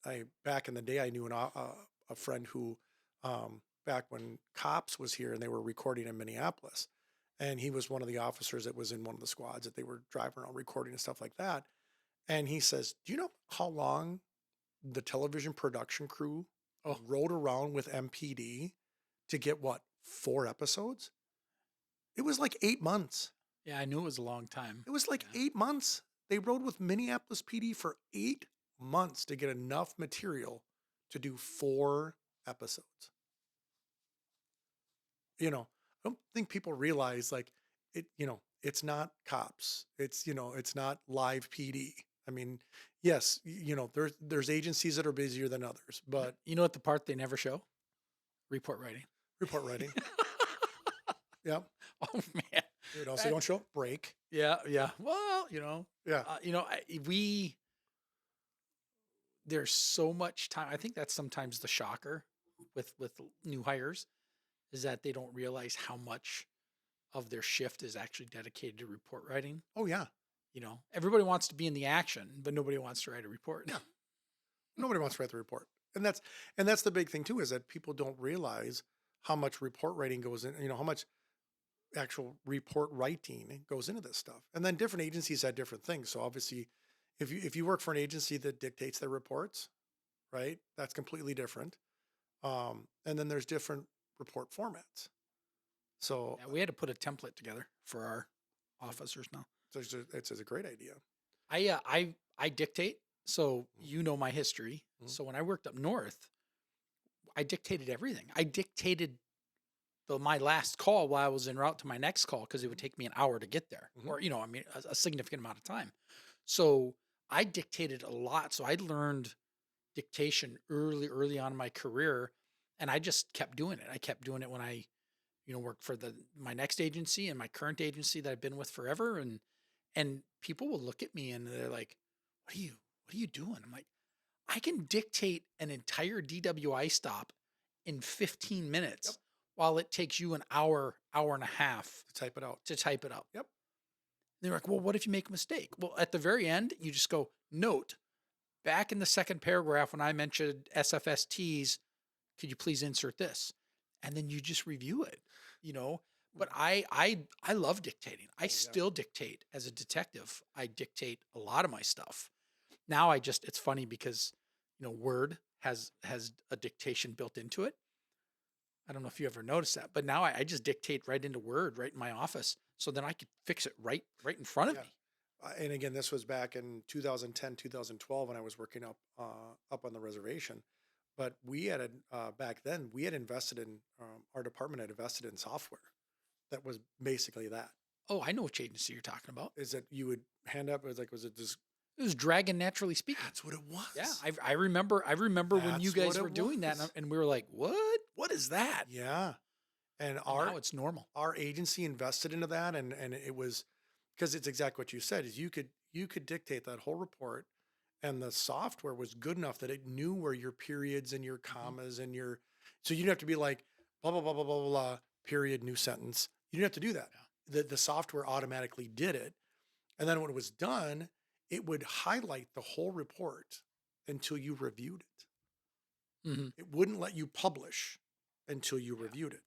S2: I back in the day, I knew a friend who, back when Cops was here and they were recording in Minneapolis, and he was one of the officers that was in one of the squads that they were driving around recording and stuff like that. And he says, do you know how long the television production crew rode around with MPD to get 4 episodes? It was like 8 months.
S1: Yeah, I knew it was a long time.
S2: It was like 8 months. They rode with Minneapolis PD for 8 months to get enough material to do 4 episodes. I don't think people realize, like, it's not Cops. It's not live PD. I mean, yes, there's agencies that are busier than others, but
S1: you know what the part they never show? Report writing.
S2: Report writing. Yeah.
S1: Oh man.
S2: It also don't show break.
S1: Yeah. Well,
S2: Yeah.
S1: There's so much time. I think that's sometimes the shocker with new hires, is that they don't realize how much of their shift is actually dedicated to report writing.
S2: Oh yeah.
S1: Everybody wants to be in the action, but nobody wants to write a report.
S2: Yeah. Nobody wants to write the report. And that's the big thing too, is that people don't realize how much report writing goes in, how much actual report writing goes into this stuff. And then different agencies had different things. So obviously if you work for an agency that dictates their reports, right, that's completely different. And then there's different report formats. So
S1: Yeah, we had to put a template together for our officers now.
S2: it's a great idea.
S1: I dictate, so my history.
S2: Mhm.
S1: So when I worked up north, I dictated everything. I dictated my last call while I was en route to my next call because it would take me an hour to get there,
S2: Mhm.
S1: or a significant amount of time. So I dictated a lot. So I learned dictation early on in my career, and I just kept doing it. I kept doing it when I worked for my next agency and my current agency that I've been with forever, and people will look at me and they're like, what are you doing? I'm like, I can dictate an entire DWI stop in 15 minutes
S2: Yep.
S1: while it takes you an hour and a half
S2: To type it out.
S1: to type it up.
S2: Yep.
S1: They're like, well, what if you make a mistake? Well, at the very end, you just go, note, back in the second paragraph when I mentioned SFSTs, could you please insert this? And then you just review it, But I love dictating. I still dictate as a detective. I dictate a lot of my stuff. Now it's funny because, Word has a dictation built into it. I don't know if you ever noticed that, but now I just dictate right into Word, right in my office. So then I could fix it right in front of
S2: Yeah.
S1: me.
S2: And again, this was back in 2010, 2012 when I was working up on the reservation. But we had back then we had invested in our department had invested in software that was basically that.
S1: Oh, I know which agency you're talking about.
S2: Is that you would hand up? It was like, was it this?
S1: It was Dragon Naturally Speaking.
S2: That's what it was.
S1: Yeah, I remember when you
S2: That's
S1: guys
S2: what
S1: were
S2: it
S1: doing that,
S2: was.
S1: and we were like, "What? What is that?"
S2: Yeah. And
S1: Now it's normal.
S2: our agency invested into that, and it was because it's exactly what you said. Is you could dictate that whole report, and the software was good enough that it knew where your periods and your commas and your, so you didn't have to be like blah blah blah blah blah blah, blah period, new sentence. You didn't have to do that. The software automatically did it, and then when it was done, it would highlight the whole report until you reviewed it.
S1: Mm-hmm.
S2: It wouldn't let you publish until you reviewed it.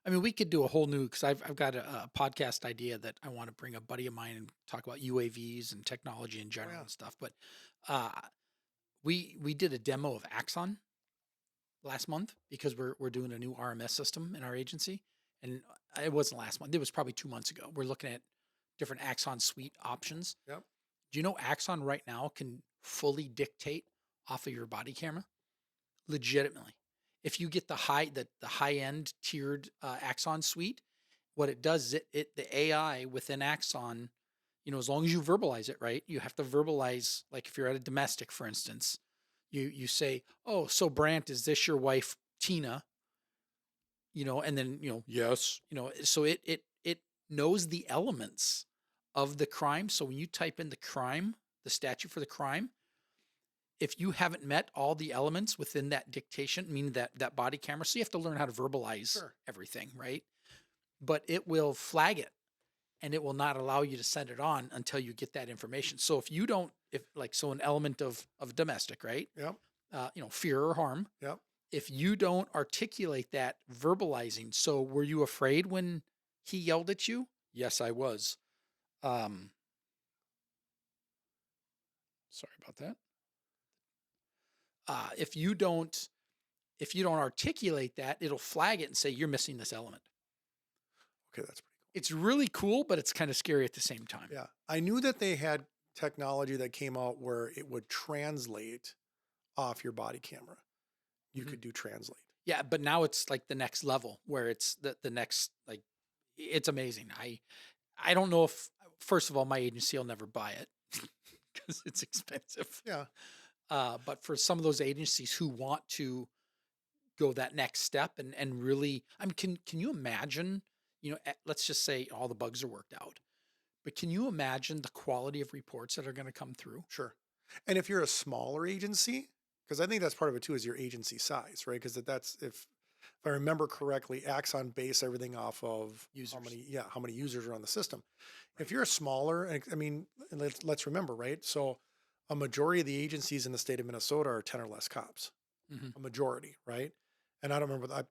S1: I mean, we could do a whole new, because I've got a podcast idea that I want to bring a buddy of mine and talk about UAVs and technology in general and stuff. But we did a demo of Axon last month because we're doing a new RMS system in our agency, and it wasn't last month. It was probably 2 months ago. We're looking at different Axon suite options.
S2: Yep.
S1: Do you know Axon right now can fully dictate off of your body camera? Legitimately. If you get the high end tiered Axon suite, what it does is the AI within Axon, as long as you verbalize it right, you have to verbalize, like if you're at a domestic, for instance, you say, "Oh, so Brant, is this your wife Tina?" And then yes, so it knows the elements of the crime. So when you type in the crime, the statute for the crime, if you haven't met all the elements within that dictation, meaning that body camera, so you have to learn how to verbalize everything, right? But it will flag it, and it will not allow you to send it on until you get that information. So if you don't, so an element of domestic, right?
S2: Yep.
S1: Fear or harm.
S2: Yep.
S1: If you don't articulate that verbalizing, so were you afraid when he yelled at you? Yes, I was. Sorry about that. If you don't articulate that, it'll flag it and say you're missing this element.
S2: Okay, that's pretty cool.
S1: It's really cool, but it's kind of scary at the same time.
S2: Yeah, I knew that they had technology that came out where it would translate off your body camera. You could do translate.
S1: Yeah, but now it's like the next level where it's the next, like, it's amazing. I don't know if, first of all, my agency will never buy it because it's expensive.
S2: Yeah.
S1: But for some of those agencies who want to go that next step and really, I mean, can you imagine, let's just say all the bugs are worked out, but can you imagine the quality of reports that are going to come through?
S2: Sure. And if you're a smaller agency, because I think that's part of it too, is your agency size, right? Because that's if if I remember correctly, Axon base everything off of
S1: Users.
S2: how many users are on the system. If you're a smaller, I mean, and let's remember, right? So a majority of the agencies in the state of Minnesota are 10 or less cops,
S1: Hmm.
S2: a majority, right? And I don't remember that.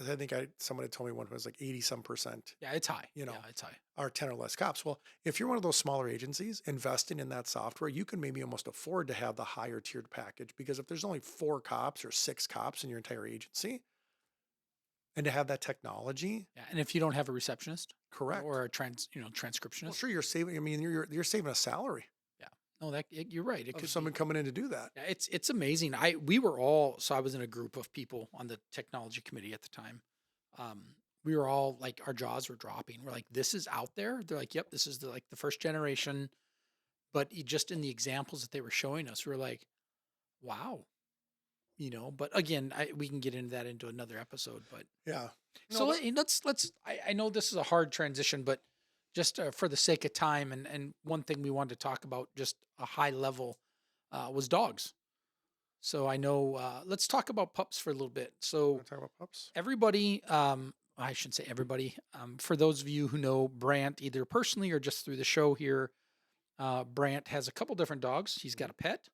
S2: I think somebody told me one was like 80 some percent,
S1: Yeah, it's high.
S2: you know,
S1: Yeah, it's high.
S2: are 10 or less cops. Well, if you're one of those smaller agencies investing in that software, you can maybe almost afford to have the higher tiered package, because if there's only 4 cops or 6 cops in your entire agency, and to have that technology,
S1: Yeah, and if you don't have a receptionist
S2: correct.
S1: or a
S2: Well,
S1: transcriptionist,
S2: sure, you're saving. I mean, you're saving a salary
S1: yeah, no, you're right. It
S2: of
S1: could
S2: someone
S1: be.
S2: coming in to do that.
S1: Yeah, it's amazing. We were all, so I was in a group of people on the technology committee at the time. Um, we were all like, our jaws were dropping. We're like, this is out there. They're like, yep, this is the first generation. But just in the examples that they were showing us, we were like, wow, But again, we can get into that into another episode. But
S2: Yeah.
S1: so
S2: No, but
S1: let's. I know this is a hard transition, but just for the sake of time, and one thing we wanted to talk about, just a high level, was dogs. So I know, let's talk about pups for a little bit. So
S2: want to talk about pups?
S1: everybody, I shouldn't say everybody, for those of you who know Brant either personally or just through the show here, Brant has a couple different dogs. He's got a pet,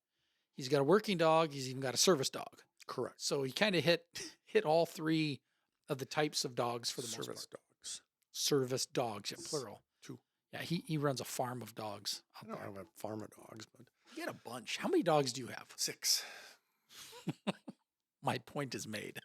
S1: he's got a working dog, he's even got a service dog.
S2: Correct.
S1: So he kind of hit all three of the types of dogs for the most
S2: Service
S1: part.
S2: dogs.
S1: Service dogs, yeah, plural.
S2: 2.
S1: Yeah, he runs a farm of dogs
S2: I
S1: out
S2: don't
S1: there.
S2: have a farm of dogs, but
S1: You got a bunch. How many dogs do you have?
S2: 6.
S1: My point is made.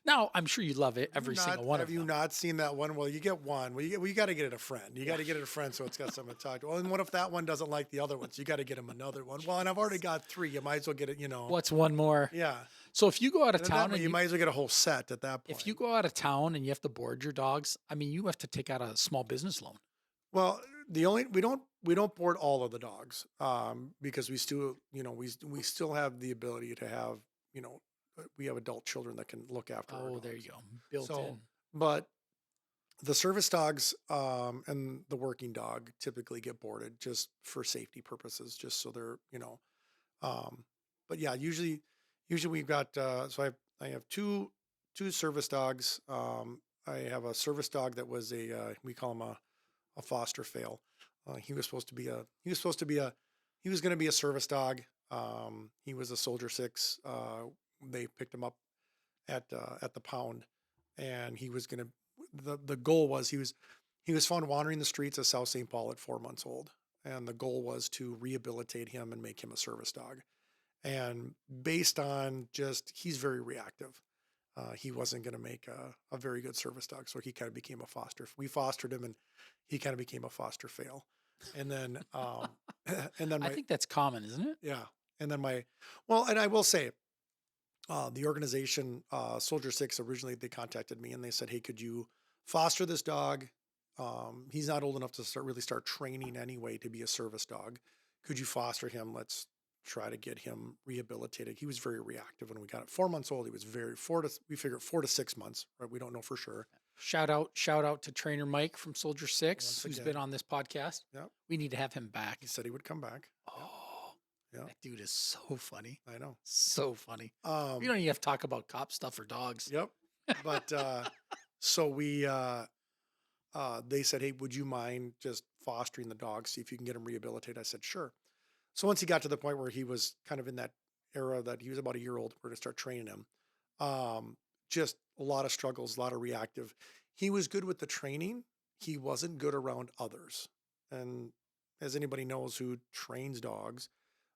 S1: Now, I'm sure you love it, every single one of
S2: Have you
S1: them.
S2: not seen that one? Well, you get one. Well, you got to get it a friend. You got to get it a friend so it's got something to talk to. Well, and what if that one doesn't like the other ones? You got to get him another one. Well, and I've already got 3. You might as well get it.
S1: What's one more?
S2: Yeah.
S1: So if you go out of
S2: And at that
S1: town
S2: point,
S1: and
S2: you might as well get a whole set at that point.
S1: if you go out of town and you have to board your dogs, I mean, you have to take out a small business loan.
S2: Well, we don't board all of the dogs, because we still, we still have the ability to have, we have adult children that can look after our
S1: Oh,
S2: dogs.
S1: there you go. Built
S2: So,
S1: in.
S2: but the service dogs, and the working dog typically get boarded just for safety purposes, just so they're, but yeah, usually we've got, I have two service dogs. I have a service dog that was we call him a foster fail. He was supposed to be he was going to be a service dog. He was a Soldier 6. They picked him up at the pound, and he was going to, the goal was he was found wandering the streets of South St. Paul at 4 months old. And the goal was to rehabilitate him and make him a service dog. And based on he's very reactive. He wasn't going to make a very good service dog. So he kind of became a foster. We fostered him, and he kind of became a foster fail. And then, and then
S1: I think that's common, isn't it?
S2: yeah. And then and I will say, the organization, Soldier 6, originally they contacted me and they said, hey, could you foster this dog? He's not old enough to really start training anyway to be a service dog. Could you foster him? Let's try to get him rehabilitated. He was very reactive when we got it. 4 months old. He was we figured 4 to 6 months, right? We don't know for sure.
S1: Shout out to trainer Mike from Soldier 6,
S2: Once
S1: who's
S2: again.
S1: been on this podcast.
S2: Yep.
S1: We need to have him back.
S2: He said he would come back.
S1: Oh,
S2: Yeah.
S1: that dude is so funny.
S2: I know.
S1: So funny.
S2: Um,
S1: You don't even have to talk about cop stuff or dogs.
S2: Yep. But so they said, hey, would you mind just fostering the dog, see if you can get him rehabilitated? I said, sure. So once he got to the point where he was kind of in that era that he was about a year old, we're going to start training him. Just a lot of struggles, a lot of reactive. He was good with the training. He wasn't good around others. And as anybody knows who trains dogs,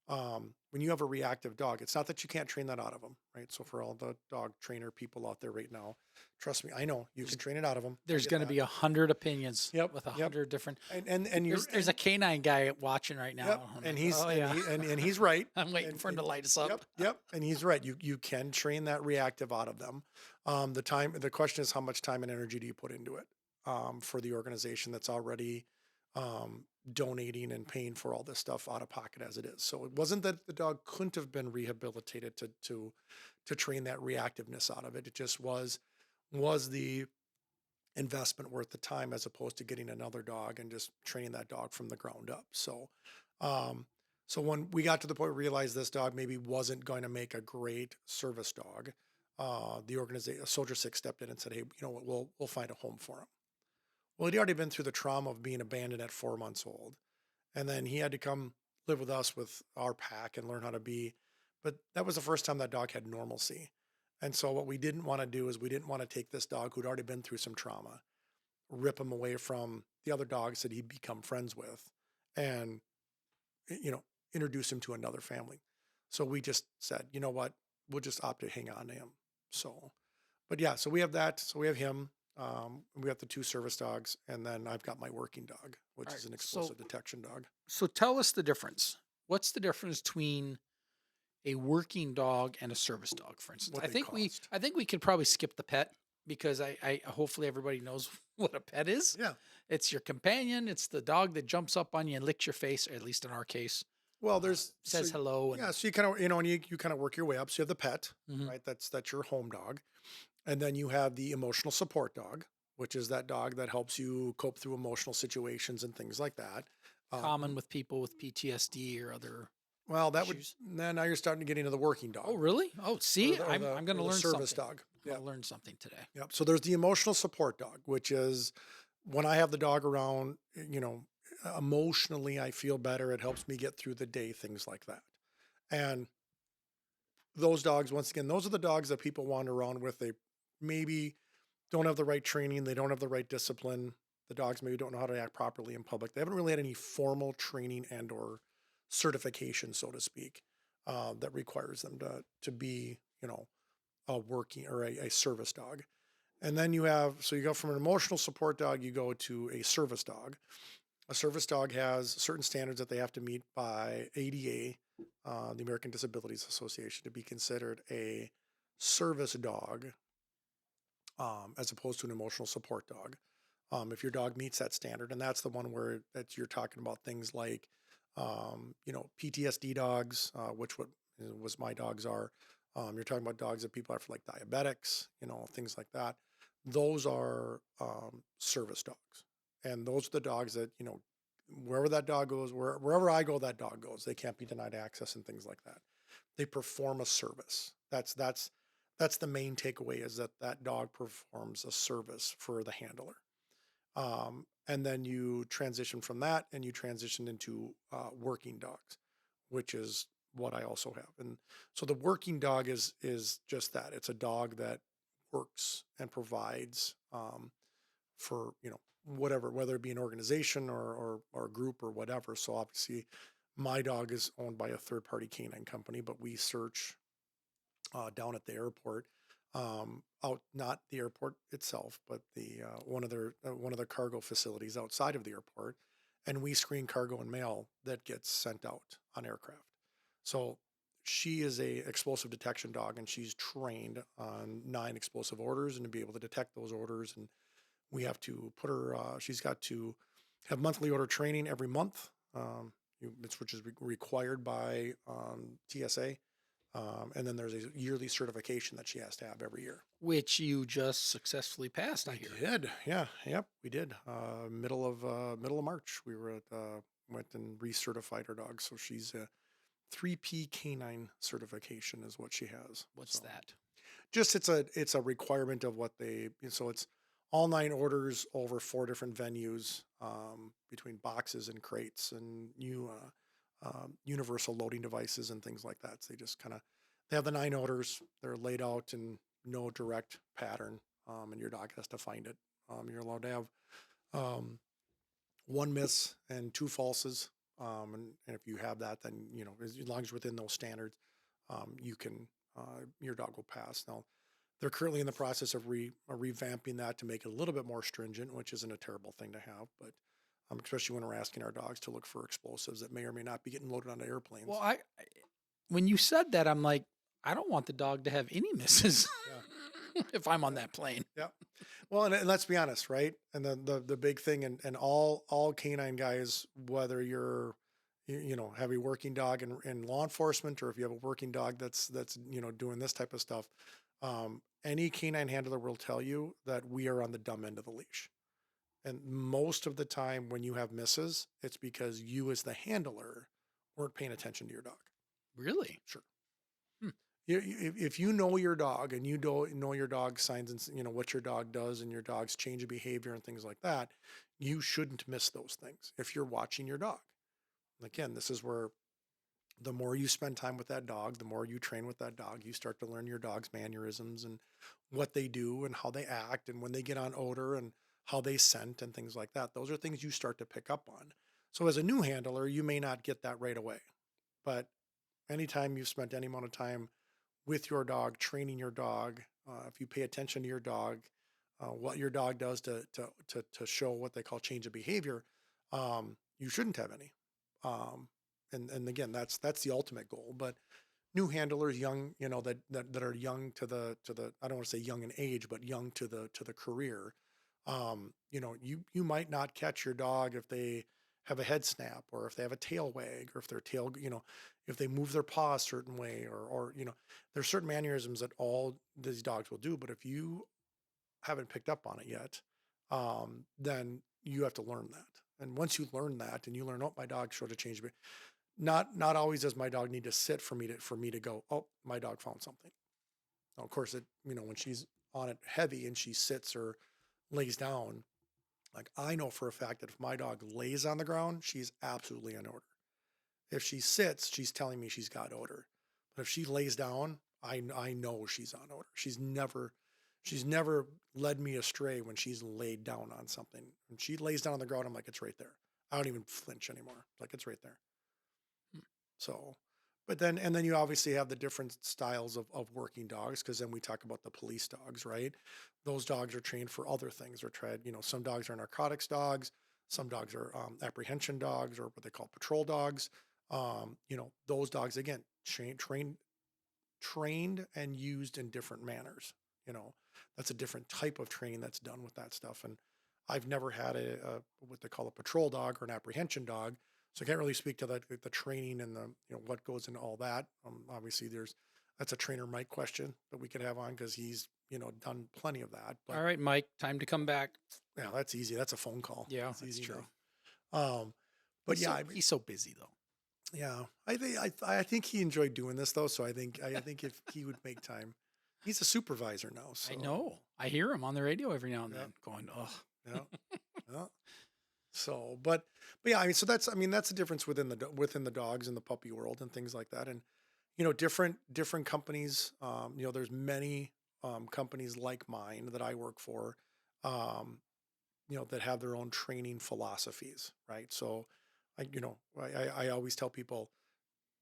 S2: when you have a reactive dog, it's not that you can't train that out of them, right? So for all the dog trainer people out there right now, trust me, I know you can train it out of them.
S1: There's going to be 100 opinions.
S2: Yep,
S1: With
S2: yep.
S1: 100 different.
S2: And you're,
S1: There's a canine guy watching right now.
S2: yep,
S1: I'm
S2: and
S1: like,
S2: he's
S1: oh, yeah.
S2: and he's right.
S1: I'm waiting
S2: and-
S1: for him to light us up.
S2: Yep, and he's right. You can train that reactive out of them. The question is, how much time and energy do you put into it, for the organization that's already donating and paying for all this stuff out of pocket as it is. So it wasn't that the dog couldn't have been rehabilitated to train that reactiveness out of it. It just was the investment worth the time, as opposed to getting another dog and just training that dog from the ground up. So so when we got to the point where we realized this dog maybe wasn't going to make a great service dog, the organization, Soldier Six, stepped in and said, "Hey, you know what? We'll find a home for him." Well, he'd already been through the trauma of being abandoned at 4 months old, and then he had to come live with us with our pack and learn how to be. But that was the first time that dog had normalcy. And so what we didn't want to do is we didn't want to take this dog who'd already been through some trauma, rip him away from the other dogs that he'd become friends with, and you know, introduce him to another family. So we just said, you know what, we'll just opt to hang on to him. So, but yeah, so we have that. So we have him. We have the two service dogs, and then I've got my working dog, which
S1: All
S2: is
S1: right.
S2: an
S1: So
S2: explosive detection dog.
S1: so tell us the difference. What's the difference between a working dog and a service dog, for instance?
S2: What they cost.
S1: I think we could probably skip the pet because I hopefully everybody knows what a pet is.
S2: Yeah.
S1: It's your companion. It's the dog that jumps up on you and licks your face, or at least in our case,
S2: Well, there's
S1: says hello. And
S2: yeah, so you kind of and you kind of work your way up. So you have the pet,
S1: Mhm.
S2: right? That's your home dog, and then you have the emotional support dog, which is that dog that helps you cope through emotional situations and things like that.
S1: Common with people with PTSD or other
S2: Well, that would
S1: issues.
S2: now you're starting to get into the working
S1: Oh,
S2: dog
S1: really? Oh, see, I'm going
S2: or
S1: to
S2: the
S1: learn
S2: service
S1: something.
S2: dog.
S1: I'm
S2: Yeah,
S1: going to learn something today.
S2: yep. So there's the emotional support dog, which is when I have the dog around, you know, emotionally I feel better. It helps me get through the day, things like that. And those dogs, once again, those are the dogs that people wander around with. They maybe don't have the right training, they don't have the right discipline. The dogs maybe don't know how to act properly in public. They haven't really had any formal training and or certification, so to speak, that requires them to be, you know, a working or a service dog. And then you have, so you go from an emotional support dog, you go to a service dog. A service dog has certain standards that they have to meet by ADA, the American Disabilities Association, to be considered a service dog, as opposed to an emotional support dog. If your dog meets that standard, and that's the one where that you're talking about things like, you know, PTSD dogs, which what was my dogs are. You're talking about dogs that people have for like diabetics, you know, things like that. Those are service dogs, and those are the dogs that, you know, wherever that dog goes, wherever I go, that dog goes. They can't be denied access and things like that. They perform a service. That's the main takeaway, is that that dog performs a service for the handler. And then you transition from that and you transition into working dogs, which is what I also have. And so the working dog is just that. It's a dog that works and provides, for, you know, whatever, whether it be an organization or a group or whatever. So obviously, my dog is owned by a third party canine company, but we search down at the airport, out not the airport itself, but the one of the cargo facilities outside of the airport, and we screen cargo and mail that gets sent out on aircraft. So she is a explosive detection dog, and she's trained on 9 explosive orders and to be able to detect those orders. And we have to put her. She's got to have monthly order training every month, which is required by TSA, and then there's a yearly certification that she has to have every year.
S1: Which you just successfully passed, I
S2: We
S1: hear.
S2: did, yeah, yep, we did. Middle of March, we were at went and recertified her dog, so she's a 3P canine certification is what she has.
S1: What's
S2: So
S1: that?
S2: just it's a requirement of what they. So it's all 9 orders over 4 different venues, between boxes and crates and new universal loading devices and things like that. So they just kind of they have the 9 orders. They're laid out in no direct pattern, and your dog has to find it. You're allowed to have um, 1 miss and 2 falses, and if you have that, then you know as long as you're within those standards, you can your dog will pass. Now they're currently in the process of revamping that to make it a little bit more stringent, which isn't a terrible thing to have, but especially when we're asking our dogs to look for explosives that may or may not be getting loaded onto airplanes.
S1: Well, when you said that, I'm like, I don't want the dog to have any misses
S2: Yeah.
S1: if I'm on that plane.
S2: Yeah. Well, and let's be honest, right? And the big thing, and all canine guys, whether you're you know have a working dog in law enforcement, or if you have a working dog that's you know doing this type of stuff, any canine handler will tell you that we are on the dumb end of the leash. And most of the time, when you have misses, it's because you, as the handler, weren't paying attention to your dog.
S1: Really?
S2: Sure.
S1: Hmm.
S2: If you know your dog and you don't know your dog's signs and what your dog does and your dog's change of behavior and things like that, you shouldn't miss those things if you're watching your dog. Again, this is where the more you spend time with that dog, the more you train with that dog, you start to learn your dog's mannerisms and what they do and how they act and when they get on odor and how they scent and things like that. Those are things you start to pick up on. So as a new handler, you may not get that right away. But anytime you've spent any amount of time with your dog, training your dog, if you pay attention to your dog, what your dog does to show what they call change of behavior, you shouldn't have any. Um, and again, that's the ultimate goal. But new handlers, young, that are young to the I don't want to say young in age, but young to the career. You might not catch your dog if they have a head snap or if they have a tail wag or if their tail, if they move their paw a certain way or there's certain mannerisms that all these dogs will do. But if you haven't picked up on it yet, then you have to learn that. And once you learn that and you learn, oh, my dog showed a change, but not always does my dog need to sit for me to go, oh, my dog found something. Now, of course, when she's on it heavy and she sits or lays down, like I know for a fact that if my dog lays on the ground, she's absolutely in order. If she sits, she's telling me she's got odor. But if she lays down, I know she's on odor. She's never led me astray when she's laid down on something. When she lays down on the ground, I'm like, it's right there. I don't even flinch anymore. Like it's right there.
S1: Hmm.
S2: So, but then you obviously have the different styles of working dogs because then we talk about the police dogs, right? Those dogs are trained for other things. They're trained, some dogs are narcotics dogs, some dogs are apprehension dogs or what they call patrol dogs. Those dogs again trained and used in different manners. You know, that's a different type of training that's done with that stuff. And I've never had a what they call a patrol dog or an apprehension dog, so I can't really speak to the training and the what goes into all that. Obviously, that's a trainer Mike question that we could have on because he's done plenty of that. But
S1: All right, Mike, time to come back.
S2: yeah, that's easy. That's a phone call.
S1: Yeah,
S2: That's
S1: that's
S2: easy
S1: true.
S2: enough. But yeah, I mean,
S1: He's so busy though.
S2: yeah, I think he enjoyed doing this though. So I think if he would make time, he's a supervisor now. So
S1: I know. I hear him on the radio every now and
S2: Yeah.
S1: then going, oh,
S2: yeah, yeah. So, but yeah, that's the difference within the dogs and the puppy world and things like that. And different companies. There's many companies like mine that I work for. Um, that have their own training philosophies, right? So, I always tell people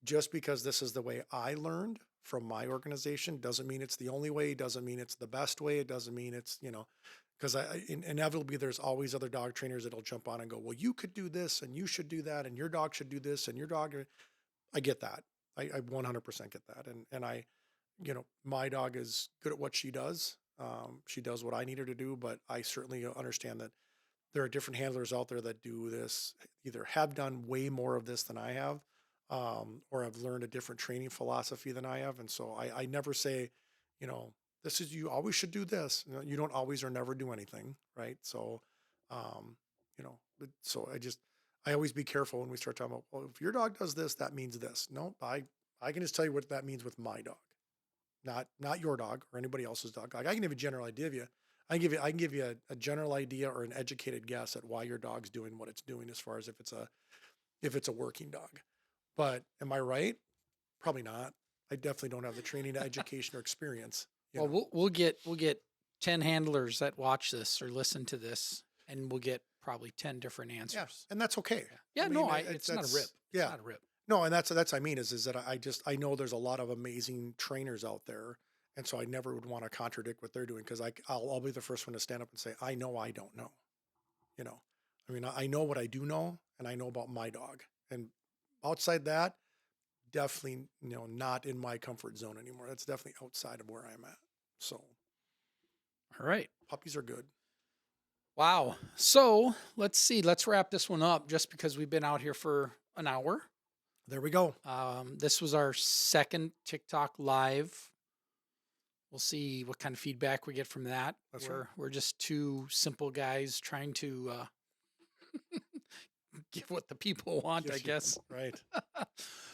S2: just because this is the way I learned from my organization doesn't mean it's the only way. Doesn't mean it's the best way. It doesn't mean it's because inevitably there's always other dog trainers that'll jump on and go, well, you could do this and you should do that and your dog should do this and your dog. I get that. I 100% get that. And my dog is good at what she does. She does what I need her to do, but I certainly understand that there are different handlers out there that do this, either have done way more of this than I have, or have learned a different training philosophy than I have. And so I never say, this is, you always should do this. You don't always or never do anything. Right. So, so I always be careful when we start talking about, well, if your dog does this, that means this. No, I can just tell you what that means with my dog, not your dog or anybody else's dog. Like I can give a general idea of you. I can give you a general idea or an educated guess at why your dog's doing what it's doing as far as if it's a working dog. But am I right? Probably not. I definitely don't have the training, education, or experience.
S1: well, we'll get 10 handlers that watch this or listen to this, and we'll get probably 10 different
S2: Yeah,
S1: answers.
S2: and that's okay.
S1: Yeah,
S2: I
S1: no,
S2: mean,
S1: it's not a rip. It's
S2: Yeah,
S1: not a rip.
S2: no, and that's I mean is that I know there's a lot of amazing trainers out there, and so I never would want to contradict what they're doing because I'll be the first one to stand up and say I know I don't know. You know, I mean I know what I do know, and I know about my dog, and outside that, definitely not in my comfort zone anymore. That's definitely outside of where I'm at. So
S1: All right.
S2: puppies are good.
S1: Wow. So let's see. Let's wrap this one up just because we've been out here for an hour.
S2: There we go.
S1: This was our second TikTok live. We'll see what kind of feedback we get from that.
S2: That's right.
S1: We're just two simple guys trying to give what the people want, I
S2: Yes,
S1: guess.
S2: right.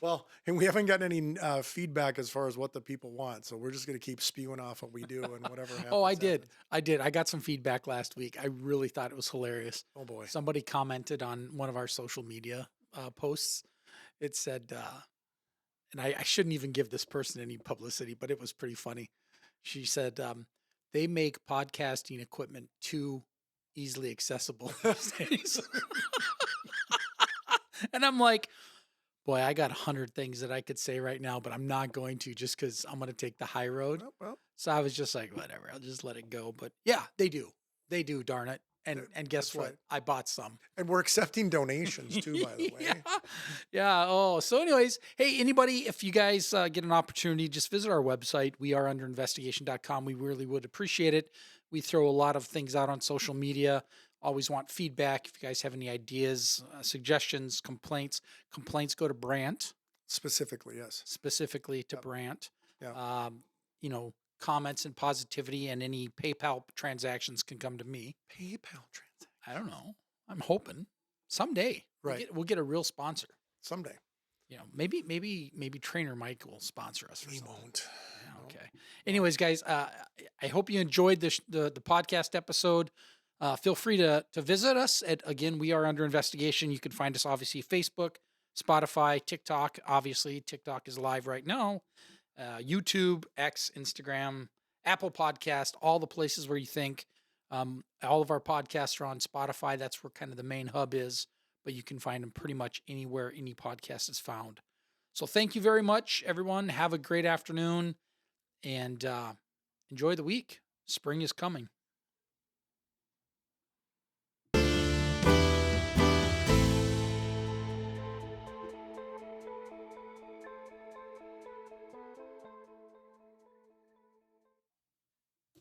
S2: Well, and we haven't gotten any feedback as far as what the people want, so we're just going to keep spewing off what we do, and whatever
S1: Oh, I
S2: happens,
S1: did.
S2: happens.
S1: I did. I got some feedback last week. I really thought it was hilarious.
S2: Oh boy.
S1: Somebody commented on one of our social media posts. It said, and I shouldn't even give this person any publicity, but it was pretty funny. She said, they make podcasting equipment too easily accessible these days. And I'm like, boy, I got 100 things that I could say right now, but I'm not going to, just because I'm going to take the high road.
S2: Well,
S1: So I was just like, whatever, I'll just let it go. But yeah, they do. They do, darn it. And guess
S2: that's
S1: what?
S2: right.
S1: I bought some.
S2: and we're accepting donations too, by the way.
S1: Yeah. Yeah. Oh, so anyways, hey, anybody, if you guys get an opportunity, just visit our website. We are underinvestigation.com. We really would appreciate it. We throw a lot of things out on social media. Always want feedback. If you guys have any ideas, suggestions, complaints go to Brant,
S2: Specifically, yes.
S1: specifically to
S2: Yep.
S1: Brant.
S2: Yeah.
S1: You know, comments and positivity and any PayPal transactions can come to me.
S2: PayPal transaction.
S1: I don't know. I'm hoping someday
S2: Right.
S1: we'll get a real sponsor.
S2: Someday.
S1: You know, maybe Trainer Mike will sponsor us.
S2: He won't.
S1: Yeah,
S2: No.
S1: okay. Anyways, guys, I hope you enjoyed the podcast episode. Feel free to visit us at, again, we are under investigation. You can find us obviously Facebook, Spotify, TikTok. Obviously, TikTok is live right now. YouTube, X, Instagram, Apple Podcast, all the places where you think. All of our podcasts are on Spotify. That's where kind of the main hub is, but you can find them pretty much anywhere any podcast is found. So thank you very much, everyone. Have a great afternoon and enjoy the week. Spring is coming.